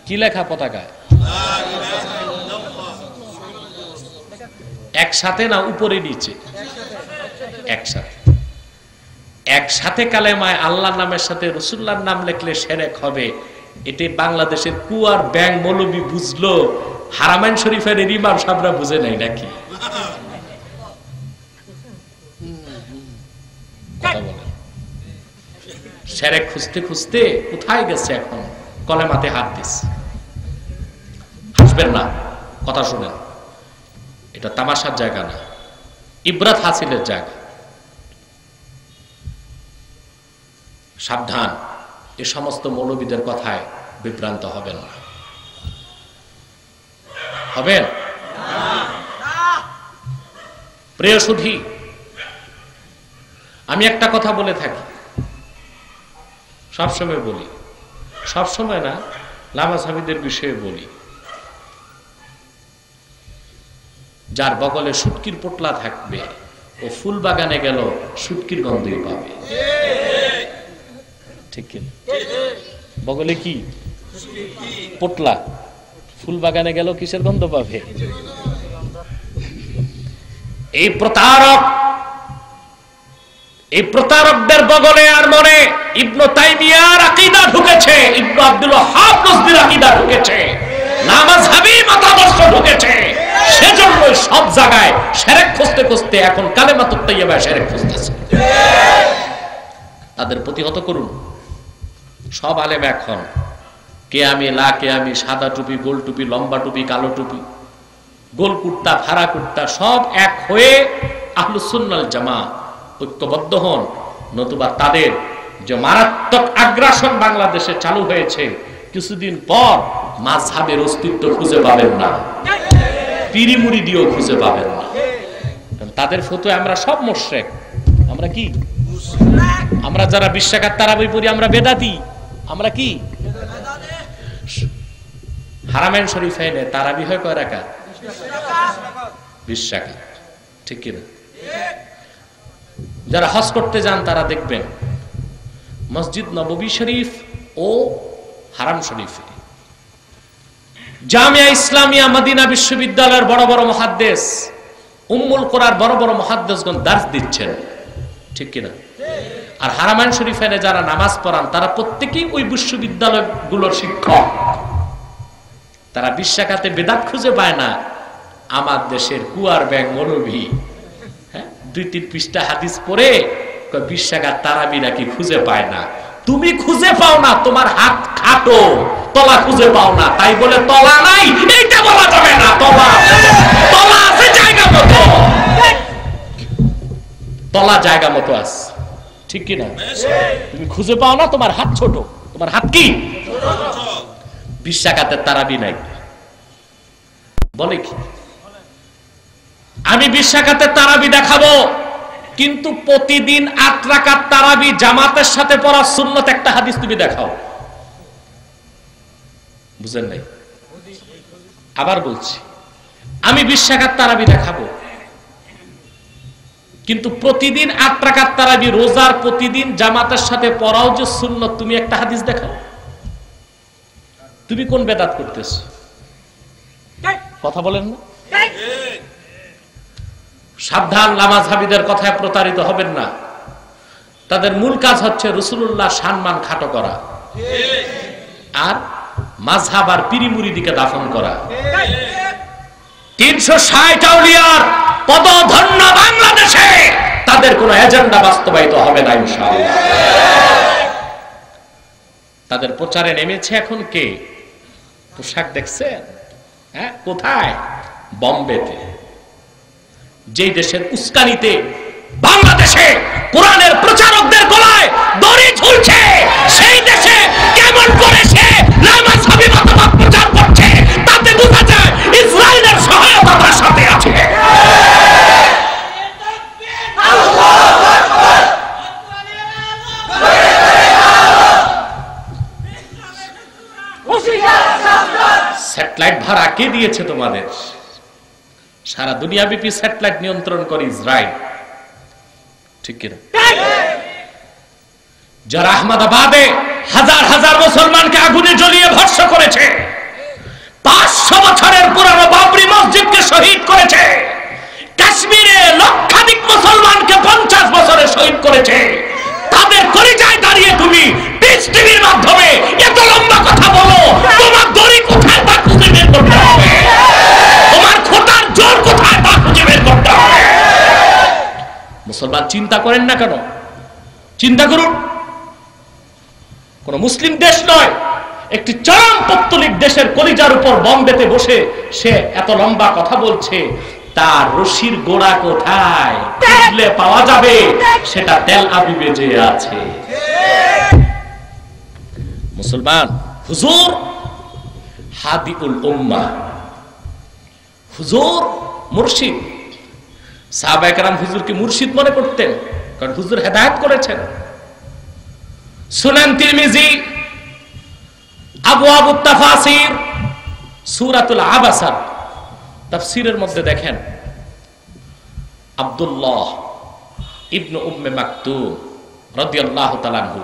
কি লেখা পতাকায়? একসাথে না উপরে নিচে? একসাথে। একসাথে কালেমায় আল্লাহর নামের সাথে রাসূলুল্লাহর নাম লিখলে শিরক হবে, এটি বাংলাদেশের কুয়ার ব্যাং মৌলবী বুঝলো, হারামাইন শরীফের ইমাম সাহেবরা বুঝে নাই নাকি? শিরক খুঁজতে খুঁজতে কোথায় গেছে এখন? কলেমাতে হাত দিচ্ছে। হাসবেন না, কথা শুনেন। এটা তামাশার জায়গা না, ইবরাত হাসিলের জায়গা। সাবধান, এ সমস্ত মৌলবীদের কথায় বিভ্রান্ত হবেন না। হবেন? প্রিয় সুধী, আমি একটা কথা বলে থাকি, সবসময় বলি, সবসময় না, লামাযহাবীদের বিষয়ে বলি, যার বগলে শুটকির পোটলা থাকবে ও ফুল বাগানে গেল শুটকির গন্ধই পাবে, ঠিক কিনা? বগলে কি পোটলা, ফুল বাগানে গেল কিসের গন্ধ পাবে? এই প্রতারকদের বগলে আর মনে ইবনে তাইমিয়ার আকীদা ঢুকেছে, ইবনে আব্দুল ওয়াহ্হাব নজদির আকীদা ঢুকেছে, লামাযহাবী মতাদর্শ ঢুকেছে। সেজন্য সব জায়গায় শিরক খুঁজতে খুঁজতে এখন কালেমাতুত তাইয়্যিবা শিরক খুঁজতেছে। তাদের প্রতিহত করুন। সব আলেম এখন কে আমি, লা কে আমি, সাদা টুপি, গোল টুপি, লম্বা টুপি, কালো টুপি, গোল কুর্তা, ফাড়া কুর্তা, সব এক হয়ে আহলুস সুন্নাহ ওয়াল জামাত ঐক্যবদ্ধ হন, নতুবা তাদের যে মারাত্মক আগ্রাসন বাংলাদেশে চালু হয়েছে, কিছুদিন পর মাযহাবের অস্তিত্ব খুঁজে পাবেন না, পীরি মুরিদিও খুঁজে পাবেন না। তাদের ফতোয়া আমরা সব মুশরিক। আমরা কি? আমরা যারা 20 রাকাত তারাবি পড়ি আমরা বেদাতি। আমরা কি? হারামাইন শরীফাইনে তারাবি হয় কয় রাকাত? 20 রাকাত, ঠিক কি না? যারা হজ করতে যান তারা দেখবেন মসজিদ নববী শরীফ ও হারাম শরীফে জামিয়া ইসলামিয়া মদিনা বিশ্ববিদ্যালয়ের বড় বড় মুহাদ্দিস, উম্মুল কোরআর বড় বড় মুহাদ্দিসগণ দার্স দিচ্ছেন, ঠিক কিনা? আর হারামাইন শরীফে যারা নামাজ পড়ান তারা প্রত্যেকেই ওই বিশ্ববিদ্যালয়গুলোর শিক্ষক। তারা বিশ্বাখাতে বেদাত খুঁজে পায় না। আমার দেশের কুয়ার ব্যাং মৌলভী 2-3 পৃষ্ঠা হাদিস পড়ে বিশ্বাখাত তারাবি নাকি খুঁজে পায় না। তুমি খুঁজে পাও না, তোমার হাত খাটো, তলা খুঁজে পাও না, তাই বলে তলা নাই এইটা বলা যাবে না। তলা আছে জায়গা মতো, তলা জায়গা মতো আছে, ঠিক কি না? তুমি খুঁজে পাও না, তোমার হাত ছোট। তোমার হাত কি? বিশ্বাখাতের তারাবি নাই বলে কি? আমি বিশ্বাখাতের তারাবি দেখাবো, কিন্তু প্রতিদিন 8 রাকাত তারাবি জামাতের সাথে পড়া সুন্নত একটা হাদিস তুমি দেখাও। বুঝেন নাই? আবার বলছি, আমি বিশ্বাখাত তারাবি দেখাবো, কিন্তু প্রতিদিন 8 রাকাত তারাবি রোজার প্রতিদিন জামাতের সাথে পড়াও যে সুন্নত, তুমি একটা হাদিস দেখাও। তুমি কোন বেদাত করতেছো? কথা বলেন না? সাবধান, লামাযহাবীদের কথায় প্রতারিত হবেন না। তাদের মূল কাজ হচ্ছে রাসূলুল্লাহ সম্মান খাটো করা আর মাযহাব আর পীরি মুরিদিকে দাফন করা। 360 আউলিয়ার পদধন্য বাংলাদেশে তাদের কোনো এজেন্ডা বাস্তবায়িত হবে না ইনশাআল্লাহ। তাদের প্রচারে নেমেছে এখন কে? পোশাক দেখছেন? হ্যাঁ, কোথায়? বম্বেতে। যেই দেশের উস্কানিতে বাংলাদেশে কোরআনের প্রচারকদের গলায় দড়ি ঝুলছে, সেই দেশে কেমন করে সে লামাযহাবী মতবাদ প্রচার করছে, তাতে বোঝা যায় ইসরায়েলের সহায়তা তার সাথে আছে। স্যাটেলাইট ভাড়া কে দিয়েছে তোমাদের? সারা দুনিয়াব্যাপী স্যাটেলাইট নিয়ন্ত্রণ করে ইসরায়েল, ঠিক কিনা? যারা আহমদাবাদে হাজার হাজার মুসলমানকে আগুনে জ্বলিয়ে ভস্ম করেছে, 500 বছরের পুরানো বাবরি মসজিদকে শহীদ করেছে, কাশ্মীরে লক্ষাধিক মুসলমানকে 50 বছরে শহীদ করেছে, তাদের কলিজায় দাঁড়িয়ে তুমি পিস টিভির মাধ্যমে এত লম্বা কথা বলো, তোমার দড়ি কোথায় তা খুঁজে বের করতে হবে, তোমার খোঁটার জোর কোথায় তা খুঁজে বের করতে হবে। মুসলমান চিন্তা করেন না কেন? চিন্তা করুন। কোন মুসলিম দেশ নয়, একটি চরম পৌত্তলিক দেশের কলিজার উপর বম্বেতে বসে সে এত লম্বা কথা বলছে। তার রশির গোড়া কোথায় খুঁজলে পাওয়া যাবে? সেটা তেল আবিবে যে আছে। মুসলমান হুজুর হাদিউল উম্মাহ, হুজুর মুর্শিদ। সাহাবায়ে কেরাম হুজুরকে মুর্শিদ মনে করতেন, কারণ হুজুর হেদায়েত করেছেন। সুনান তিরমিজি, আবওয়াবুত তাফাসির, সূরাতুল আবাসা তাফসীরের মধ্যে দেখেন, আব্দুল্লাহ ইবনে উম্মে মাকতুম রাদিয়াল্লাহু তাআলা আনহু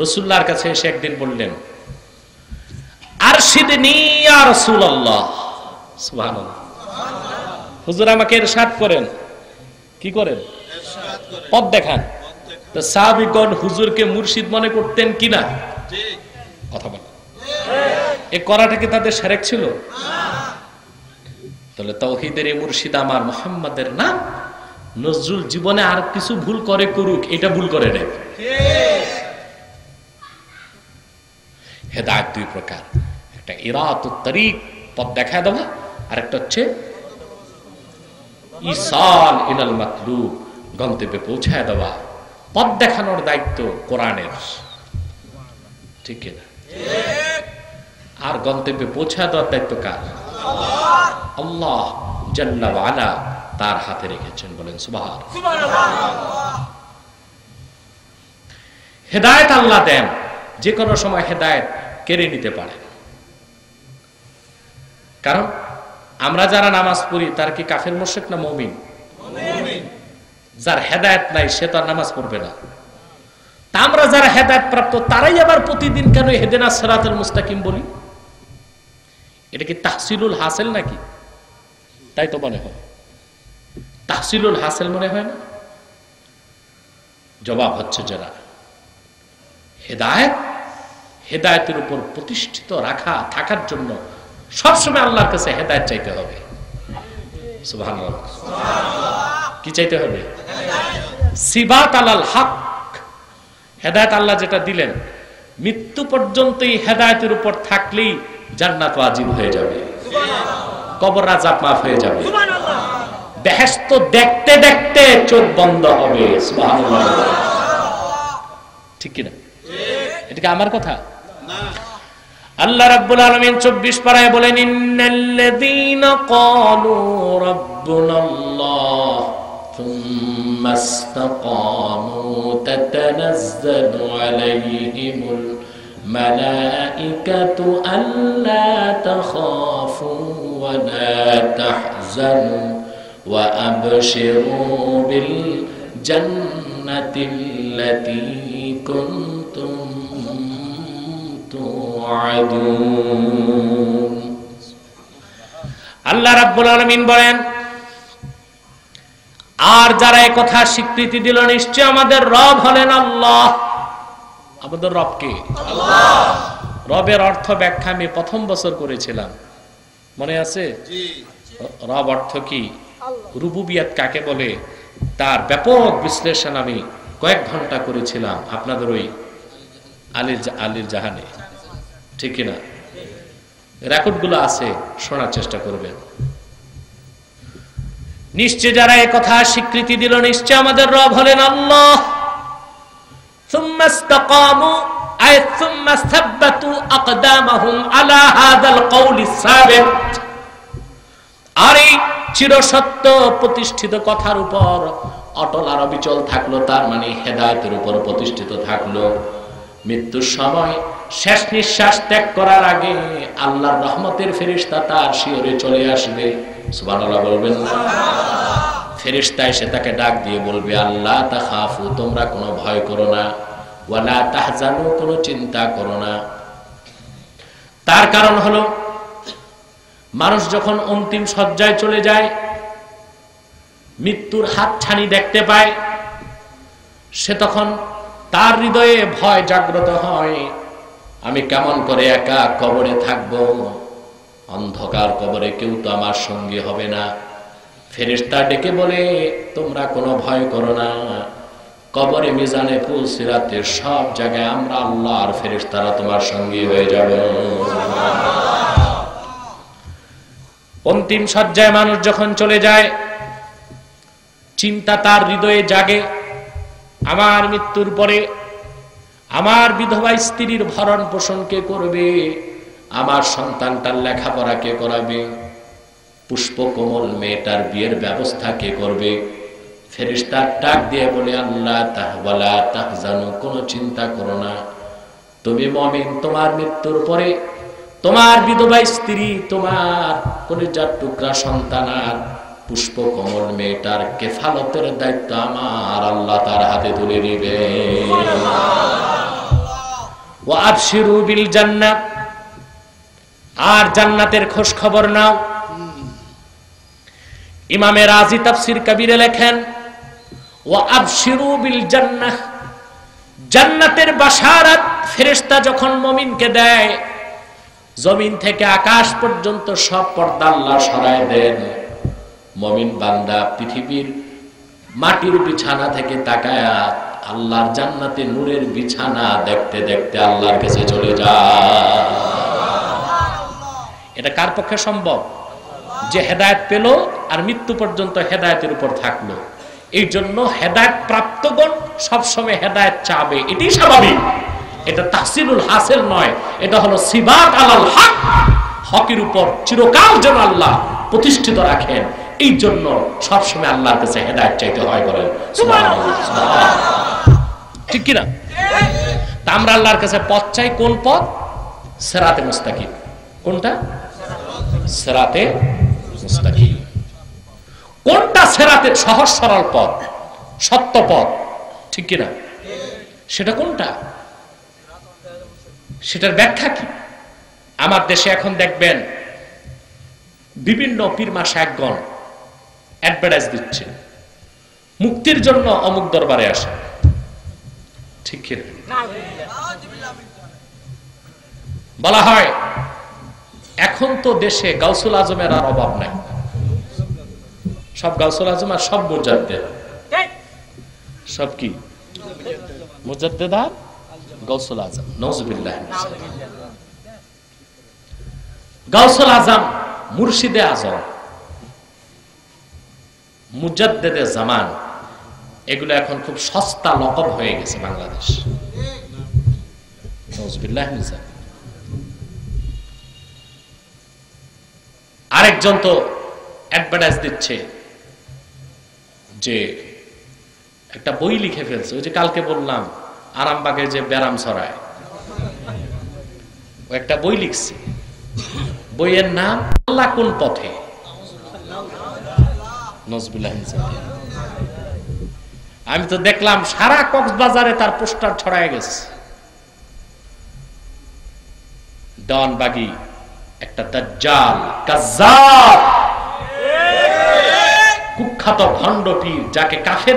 রাসূলুল্লাহর কাছে এসে একদিন বললেন, আরশিদনি ইয়া রাসূলুল্লাহ। সুবহানাল্লাহ। হুজুর আমাকে ইরশাদ করেন। কি করেন? পথ দেখান। তো সাহাবীগণ হুজুরকে মুর্শিদ মনে করতেন কিনা? কথা বলেন। এই করাটা কি তাদের শিরক ছিল? তাহলে তাওহীদের এই মুর্শিদ আমার মুহাম্মাদের নাম। নজরুল জীবনে আর কিছু ভুল করে করুক, এটা ভুল করে নেই। হেদায়েত 2 প্রকার, একটা ইরাতুত তরিক, পথ দেখায় দেওয়া, আর একটা হচ্ছে ইসাল ইলাল মাতলুব, গন্তব্যে পৌঁছায় দেওয়া। পথ দেখানোর দায়িত্ব কোরআনের, ঠিক কিনা? আর গন্তব্যে পৌঁছায় দেওয়ার দায়িত্ব কার? আল্লাহ জাল্লা ওয়া আলা তার হাতে রেখেছেন। বলেন সুবহানাল্লাহ। হেদায়েত আল্লাহ দেন, যে কোনো সময় হেদায়েত কেড়ে নিতে পারে। কারণ আমরা যারা নামাজ পড়ি তার কি কাফের মুশরিক না মুমিন? যার হেদায়েত নাই সে তো আর নামাজ পড়বে না। তা আমরা যারা হেদায়েত প্রাপ্ত তারাই আবার প্রতিদিন কেন ইহদিনাস সিরাতাল মুস্তাকিম বলি? এটা কি তাহসিলুল হাসিল নাকি? তাই তো মনে হয়, তাহসিলুল হাসিল মনে হয় না? জবাব হচ্ছে যারা হেদায়েতের উপর প্রতিষ্ঠিত থাকার জন্য সবসময় আল্লাহর কাছে হেদায়েত চাইতে হবে। সুবহানাল্লাহ। কি চাইতে হবে? সিবাত আলাল হক। হেদায়েত আল্লাহ যেটা দিলেন, মৃত্যু পর্যন্তই হেদায়েতের উপর থাকলেই জান্নাত ওয়াজিব হয়ে যাবে, কবর আযাব মাফ হয়ে যাবে, বেহেশত দেখতে দেখতে চোখ বন্ধ হবে। সুবহানাল্লাহ। ঠিক কি না? এটা কি আমার কথা? আল্লাহ রাব্বুল আলামিন 24 পারায় বলেন, ইন্নাল্লাযীনা ক্বালু রাব্বুনাল্লাহ থুম্মা ইসতাকামু তাতানাজ্জালু আলাইহিমুল মালাইকাতু আল্লা তাখাফু ওয়া লা তাহজানু ওয়া আবশিরু বিল জান্নাতিল্লাতী কুনতুম তুআদুন। আল্লাহ রাব্বুল আলামিন বলেন, আর যারা এই কথা স্বীকৃতি দিল, নিশ্চয় আমাদের রব হলেন আল্লাহ। আমাদের রব কে? আল্লাহ। রবের অর্থ ব্যাখ্যা আমি প্রথম বছর করেছিলাম, মনে আছে? রব অর্থ কি, রুবুবিয়াত কাকে বলে, তার ব্যাপক বিশ্লেষণ আমি কয়েক ঘন্টা করেছিলাম আপনাদের ওই আলীর জাহানে। ঠিক কিনা? রেকর্ডগুলো আছে, শোনার চেষ্টা করবেন। নিশ্চয় যারা এই কথা স্বীকৃতি দিল, নিশ্চয় আমাদের রব হলেন আল্লাহ। সুম্মা ইসতাকামু আই সুম্মা সাব্বাতু আকদামাহুম আলা হাযাল কওলি সাবিত। আর এই চিরসত্য প্রতিষ্ঠিত কথার উপর অটল আর অবিচল থাকলো, তার মানে হেদায়েতের উপর প্রতিষ্ঠিত থাকলো। মৃত্যুর সময় শেষ নিঃশ্বাস ত্যাগ করার আগে আল্লাহর রহমতের ফেরেশতা তার শিয়রে চলে আসবে। সুবহানাল্লাহ বলবেন না? ফেরেশতা এসে তাকে ডাক দিয়ে বলবে, আল্লাহ তাখাফু, তোমরা কোনো ভয় করো না, ওয়ালা তাহজানু, কোনো চিন্তা করো না। তার কারণ হলো, মানুষ যখন অন্তিম শয্যায় চলে যায়, মৃত্যুর হাতছানি দেখতে পায়, সে তখন তার হৃদয়ে ভয় জাগ্রত হয়। আমি কেমন করে একা কবরে থাকব, অন্ধকার কবরে কেউ তো আমার সঙ্গী হবে না। ফেরেশতা ডেকে বলে, তোমরা কোনো ভয় করো না, কবরে, মিজানে, পুল, সিরাতে, সব জায়গায় আমরা আল্লাহ আর ফেরেশতারা তোমার সঙ্গী হয়ে যাবে। অন্তিম শয্যায় মানুষ যখন চলে যায়, চিন্তা তার হৃদয়ে জাগে, আমার মৃত্যুর পরে আমার বিধবা স্ত্রীর ভরণ পোষণ কে করবে, আমার সন্তানটার লেখাপড়া কে করাবে, পুষ্পকোমল মেয়েটার বিয়ের ব্যবস্থা কে করবে। ফেরেশতা ডাক দিয়ে বলে, আল্লাহ ওয়ালা তাহজানু, কোনো চিন্তা করো না, তুমি মুমিন, তোমার মৃত্যুর পরে তোমার বিধবা স্ত্রী, তোমার কলিজার টুকরা সন্তান আর পুষ্পকমল মেয়েটার কেফালতের দায়িত্ব আমার আল্লাহ তার হাতে তুলে দিবে। ওয়া আবশিরু বিল জান্নাহ, আর জান্নাতের খোঁজ খবর নাও। ইমামে রাজি তাফসীর কবিরে লেখেন, ওয়া আবশিরু বিল জান্নাহ, জান্নাতের বাশারাত ফেরেশতা যখন মুমিনকে দেয়, জমিন থেকে আকাশ পর্যন্ত সব পর্দা আল্লাহ সরায় দেন। মুমিন বান্দা পৃথিবীর মাটির বিছানা থেকে তাকায়া আল্লাহর জান্নাতে নূরের বিছানা দেখতে দেখতে আল্লাহর কাছে চলে যায়। এটা কার পক্ষে সম্ভব? যে হেদায়েত পেল আর মৃত্যু পর্যন্ত হেদায়েতের উপর থাকলো। এই জন্য হেদায়েত প্রাপ্তগণ সবসময় হেদায়েত চাবে, এটাই স্বাভাবিক। এটা তাহসিলুল হাসিল নয়, এটা হলো সিবাত আলাল হক। হকের উপর চিরকাল যেন আল্লাহ প্রতিষ্ঠিত রাখেন, এই জন্য সবসময় আল্লাহর কাছে হেদায়েত চাইতে হয়। বলেন সুবহানাল্লাহ। ঠিক কিনা? তা আমরা আল্লাহর কাছে পথ চাই, কোন পথ? সিরাতে মুস্তাকিম। কোনটা? সিরাতে মুস্তাকিম। কোনটা সিরাতের সহজ সরল পথ, সত্য পথ? ঠিক কিনা? সেটা কোনটা? সেটার ব্যাখ্যা কি? আমার দেশে এখন দেখবেন বিভিন্ন পীর মা শায়েখগণ অ্যাডভার্টাইজ দিচ্ছে, মুক্তির জন্য অমুক দরবারে আসে। ঠিক কি বলা হয়? এখন তো দেশে গাউসুল আজমের আর অভাব নাই, সব গাউসুল আজম আর সব মুজাদ্দেদ। সব কি মুজাদ্দেদ আর গাউসুল আজম, নাউজুবিল্লাহ। গাউসুল আজম, মুর্শিদে আজম, মুজাদ্দেদে জামান, এগুলো এখন খুব সস্তা লকব হয়ে গেছে বাংলাদেশ। নাউজুবিল্লাহ। আরেকজন তো অ্যাডভার্টাইজ দিচ্ছে যে একটা বই লিখে ফেলছে, ওই যে কালকে বললাম আরামবাগের যে ব্যারাম ছড়ায়, ও একটা বই লিখছে, বইয়ের নাম আল্লাহ কোন পথে। আমি তো দেখলাম সারা কক্সবাজারে তার পোস্টার ছড়ায় গেছে। দেওয়ানবাগী একটা দাজ্জাল, কাজ্জাব, কুখ্যাত ভণ্ড পীর, যাকে কাফের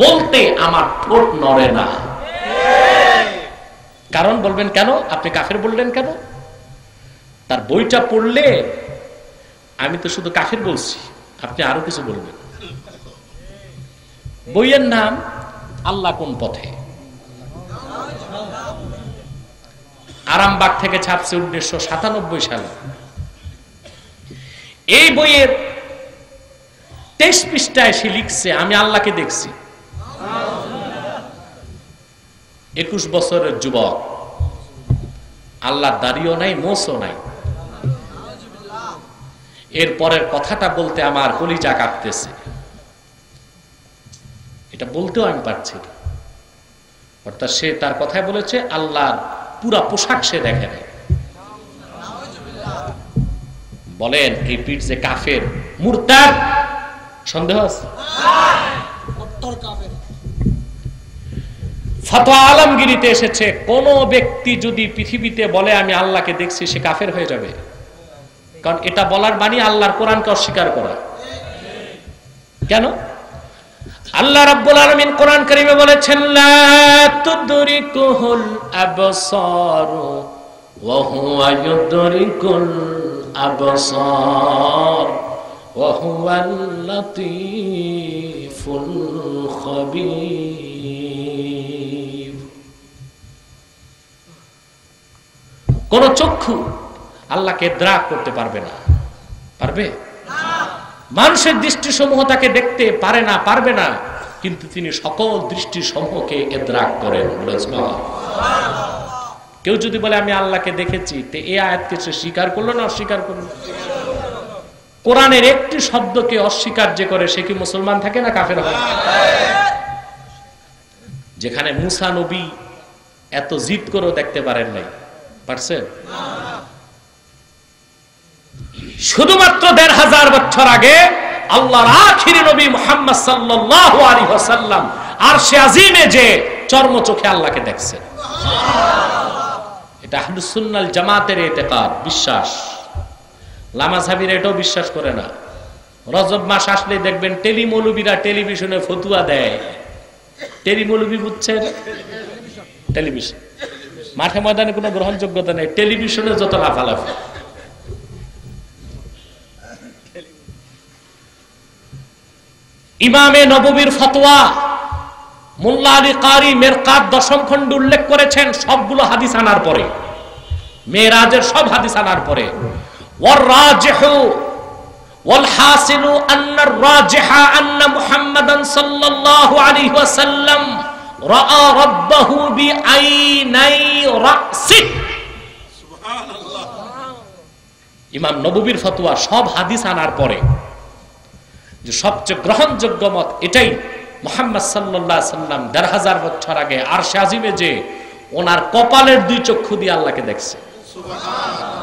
বলতে আমার ঠোঁট নড়ে না। কারণ বলবেন কেন আপনি কাফের বললেন কেন? তার বইটা পড়লে আমি তো শুধু কাফের বলছি, আপনি আরো কিছু বলবেন। বইয়ের নাম আল্লাহ কোন পথে, আরামবাগ থেকে ছাপছে 1997 সালে। এই বইয়ের 23 পৃষ্ঠায় সে লিখছে, আমি আল্লাহকে দেখছি। 21 বছরের যুবক, আল্লাহর দাড়িও নাই, মোছও নাই। এরপরের কথাটা বলতে আমার কলিজা কাঁপতেছে, এটা বলতেও আমি পারছি না। অর্থাৎ সে তার কথায় বলেছে আল্লাহর পুরা পোশাক সে দেখে নাই। বলেন এই পীর যে কাফের, মুরতাদ, সন্দেহ আছে? ফতোয়া আলমগিরিতে এসেছে, কোন ব্যক্তি যদি পৃথিবীতে বলে আমি আল্লাহকে দেখছি, সে কাফের হয়ে যাবে। কারণ এটা বলার মানে আল্লাহর কোরআনকে অস্বীকার করা। কেন? আল্লাহ রাব্বুল আলামিন কোরআন কারীমে বলেছেন, লা তুদরিকুহুল আবসারু ওয়া হুয়া ইউদরিকুল আবসার ওয়া হুয়াল লাতীফুল খাবীর। কোন চক্ষু আল্লাহকে ইদরাক করতে পারবে না। পারবে? মানুষের দৃষ্টিসমূহ তাকে দেখতে পারে না, পারবে না, কিন্তু তিনি সকল দৃষ্টিসমূহকে ইদরাক করেন। কেউ যদি বলে আমি আল্লাহকে দেখেছি, তে এই আয়াতকে সে স্বীকার করলো না অস্বীকার করলো? কোরআনের একটি শব্দকে অস্বীকার যে করে সে কি মুসলমান থাকে না কাফের হয়? যেখানে মুসা নবী এত জিদ করেও দেখতে পারেন নাই, পারছেন? শুধুমাত্র ১৫০০ বছর আগে আল্লাহর আখিরি নবী মুহাম্মদ সাল্লাল্লাহু আলাইহি ওয়াসাল্লাম আরশে আজিমে যে চর্ম চোখে আল্লাহকে দেখছেন। এটা আহলুস সুন্নাল জামাতের ইতিকাদ, বিশ্বাস। লামাযহাবীরা এটাও বিশ্বাস করে না। রজব মাস আসলে দেখবেন টেলিমৌলবীরা টেলিভিশনে ফতুয়া দেয়। টেলিমৌলবী বুঝছেন? টেলিভিশন, মাঠে ময়দানে কোনো গ্রহণযোগ্যতা নেই, টেলিভিশনে যত লাফালাফি। ইমামে নববীর ফতোয়া মোল্লা আলী কারি মেরকাত 10ম খণ্ডে উল্লেখ করেছেন, সবগুলো হাদিস আনার পরে, মেরাজের সব হাদিস আনার পরে। ওয়ার রাজিহু ওয়াল হাসিলু আন্নার রাজিহা আন্না মুহাম্মাদান সাল্লাল্লাহু আলাইহি ওয়াসাল্লাম রাআ রাব্বাহু বিআইনাই রাসি। সুবহানাল্লাহ। ইমাম নববীর ফতোয়া সব হাদিস আনার পরে যে সবচেয়ে গ্রহণযোগ্য মত এটাই, মুহাম্মদ সাল্লাল্লাহু আলাইহি ওয়াসাল্লাম ১৫০০ বছর আগে আরশে আজিমে যে ওনার কপালের 2 চক্ষু দিয়ে আল্লাহকে দেখছে। সুবহানাল্লাহ।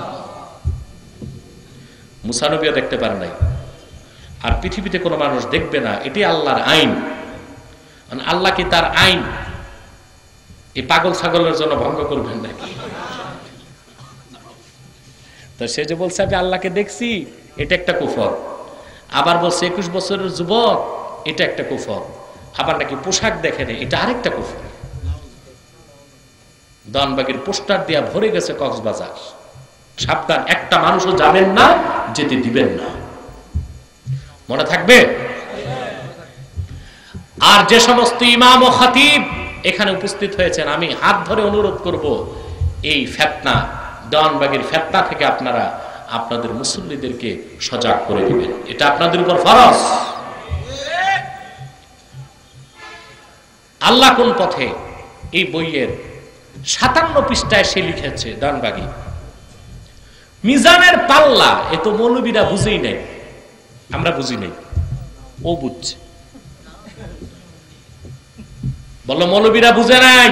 মুসা নবীও দেখতে পারে নাই, আর পৃথিবীতে কোনো মানুষ দেখবে না। এটি আল্লাহর আইন। আল্লাহ কি তার আইন এই পাগল ছাগলের জন্য ভঙ্গ করবেন নাকি? তো সে যে বলছে আমি আল্লাহকে দেখছি, এটা একটা কুফর। আবার বলছে 21 বছরের যুবক, এটা একটা কুফর। আবার নাকি পোশাক দেখে নেই, এটা আরেকটা কুফর। দনবাগের পোস্টার দিয়া ভরে গেছে কক্সবাজার। সাবধান, একটা মানুষও যাবেন না, যেতে দিবেন না, মনে থাকবে। আর যে সমস্ত ইমাম ও খতিব এখানে উপস্থিত হয়েছেন, আমি হাত ধরে অনুরোধ করব, এই ফিতনা, দনবাগের ফিতনা থেকে আপনারা আপনাদের মুসল্লিদেরকে সজাগ করে দিবেন, এটা আপনাদের উপর ফরজ। আল্লাহ কোন পথে, এই বইয়ের 57 পৃষ্ঠায় সে লিখেছে, দনবাগী মিজানের পাল্লা। এ তো মৌলবীরা বুঝেই নাই, আমরা বুঝি নাই, ও বুঝছে। বললো মৌলবীরা বুঝে নাই,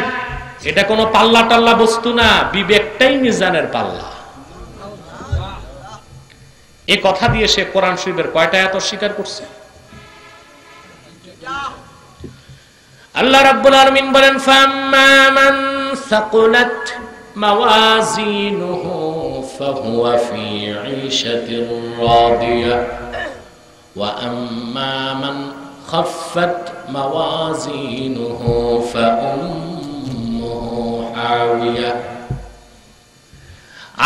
এটা কোনো পাল্লা টাল্লা বস্তু না, বিবেকটাই মিজানের পাল্লা। এ কথা দিয়ে সে কোরআন শরীফের কয়টা আয়াত অস্বীকার করছে? আল্লাহ রাব্বুল আলামিন বলেন, ফাম্মা মান সাকুলাত মাওয়াজিনুহু ফাহুয়া ফি ঈশাতির রাদিয়া ওয়া আম্মা মান খাফফাত মাওয়াজিনুহু ফাউম্মুহু হাওিয়া।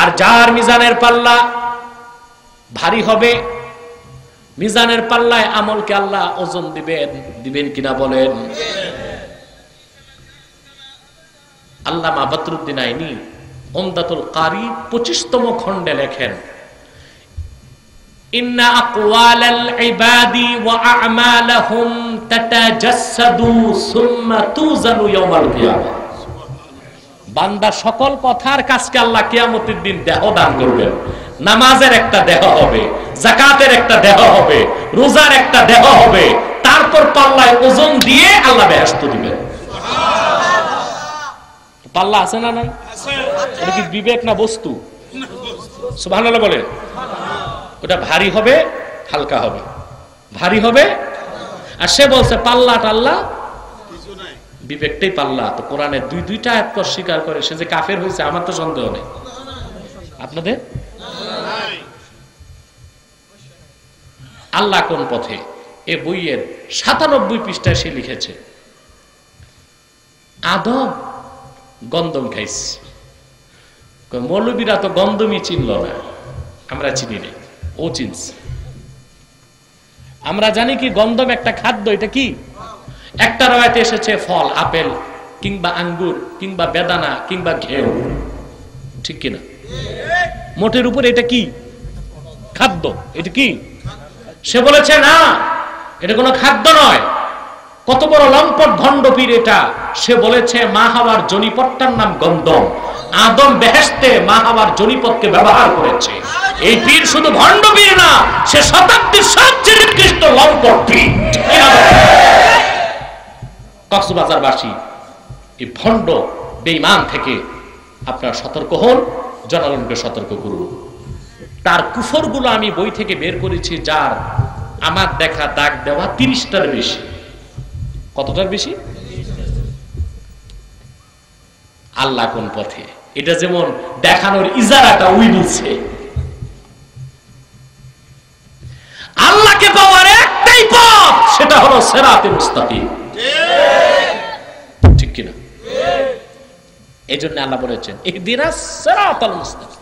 আর যার মিজানের পাল্লা ভারী হবে, মিজানের পাল্লায় আমলকে আল্লাহ ওজন দিবেন কিনা বলেন? আল্লামা বদরুদ্দিন আইনি উমদাতুল কারি 25তম খণ্ডে লেখেন, ইন্না আকওয়ালাল ইবাদি ওয়া আ'মালাহুম তাতাজাসসাদু সুম্মা তুজানু ইয়াউমাল কিয়ামা। বান্দার সকল কথার কাজকে আল্লাহ কিয়ামতের দিন দেহ দান করবেন। নামাজের একটা দেহ হবে, যাকাতের একটা দেহ হবে, রোজার একটা দেহ হবে, তারপর পাল্লায় ওজন দিয়ে আল্লাহ বেহেশত দিবেন। পাল্লা আছে না নাই? এটা কি বিবেক না বস্তু? সুবহানাল্লাহ বলেন। ওটা ভারী হবে, হালকা হবে, ভারী হবে। আর সে বলছে পাল্লা টাল্লা কিছু নাই, বিবেকটাই পাল্লা। তো কোরআনে দুইটা আয়াত স্বীকার করে, সে যে কাফের হয়েছে আমার তো সন্দেহ নেই, আপনাদের? আল্লাহ কোন পথে, এ বইয়ের 97 পৃষ্ঠায় সে লিখেছে, আদম গন্দম খাইছে। মৌলবীরা তো গন্দমই চিনল না, আমরা চিনি নাই, ও চিনছে। আমরা জানি কি গন্দম একটা খাদ্য, এটা কি? একটা রায়াতে এসেছে ফল, আপেল কিংবা আঙ্গুর কিংবা বেদানা কিংবা ঘেউ, ঠিক কিনা? মোটের উপর এটা কি খাদ্য, এটা কি? সে বলেছে না, এটা কোনো খাদ্য নয়। কত বড় লম্পট ভণ্ডপীর এটা! সে বলেছে মা হাওয়ার জনিপটটার নাম গন্ধম। আদম বেহেশতে মা হাওয়ার জনিপটকে ব্যবহার করেছে। এই পীর শুধু ভণ্ডপীর না, সে শতাব্দীর সবচেয়ে নিকৃষ্ট লম্পট পীর। কক্সবাজারবাসী, এই ভণ্ড বেঈমান থেকে আপনারা সতর্ক হন, জনগণকে সতর্ক করুন। তার কুফরগুলো আমি বই থেকে বের করেছি, যার আমার দেখা দাগ দেওয়া 30টার বেশি। কতটার বেশি? আল্লাহ কোন পথে, এটা যেমন দেখানোর ইজারাটা ওই দিচ্ছে। আল্লাহকে পাওয়ার একটাই পথ, সেটা হলো সিরাতে মুস্তাকিম, ঠিক কিনা? এই জন্য আল্লাহ বলেছেন ইহদিনাস সিরাতাল মুস্তাকিম।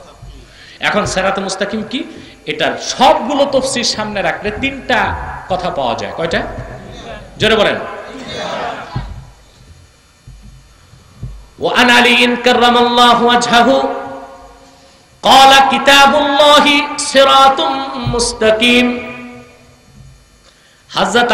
এখন সিরাতে মুস্তাকিম কি, এটার সবগুলো তাফসীর সামনে রাখলে 3টা কথা পাওয়া যায়। কয়টা? জোরে বলেন। وعن علي كرم الله وجهه قال كتاب الله صراط مستقيم। حضرت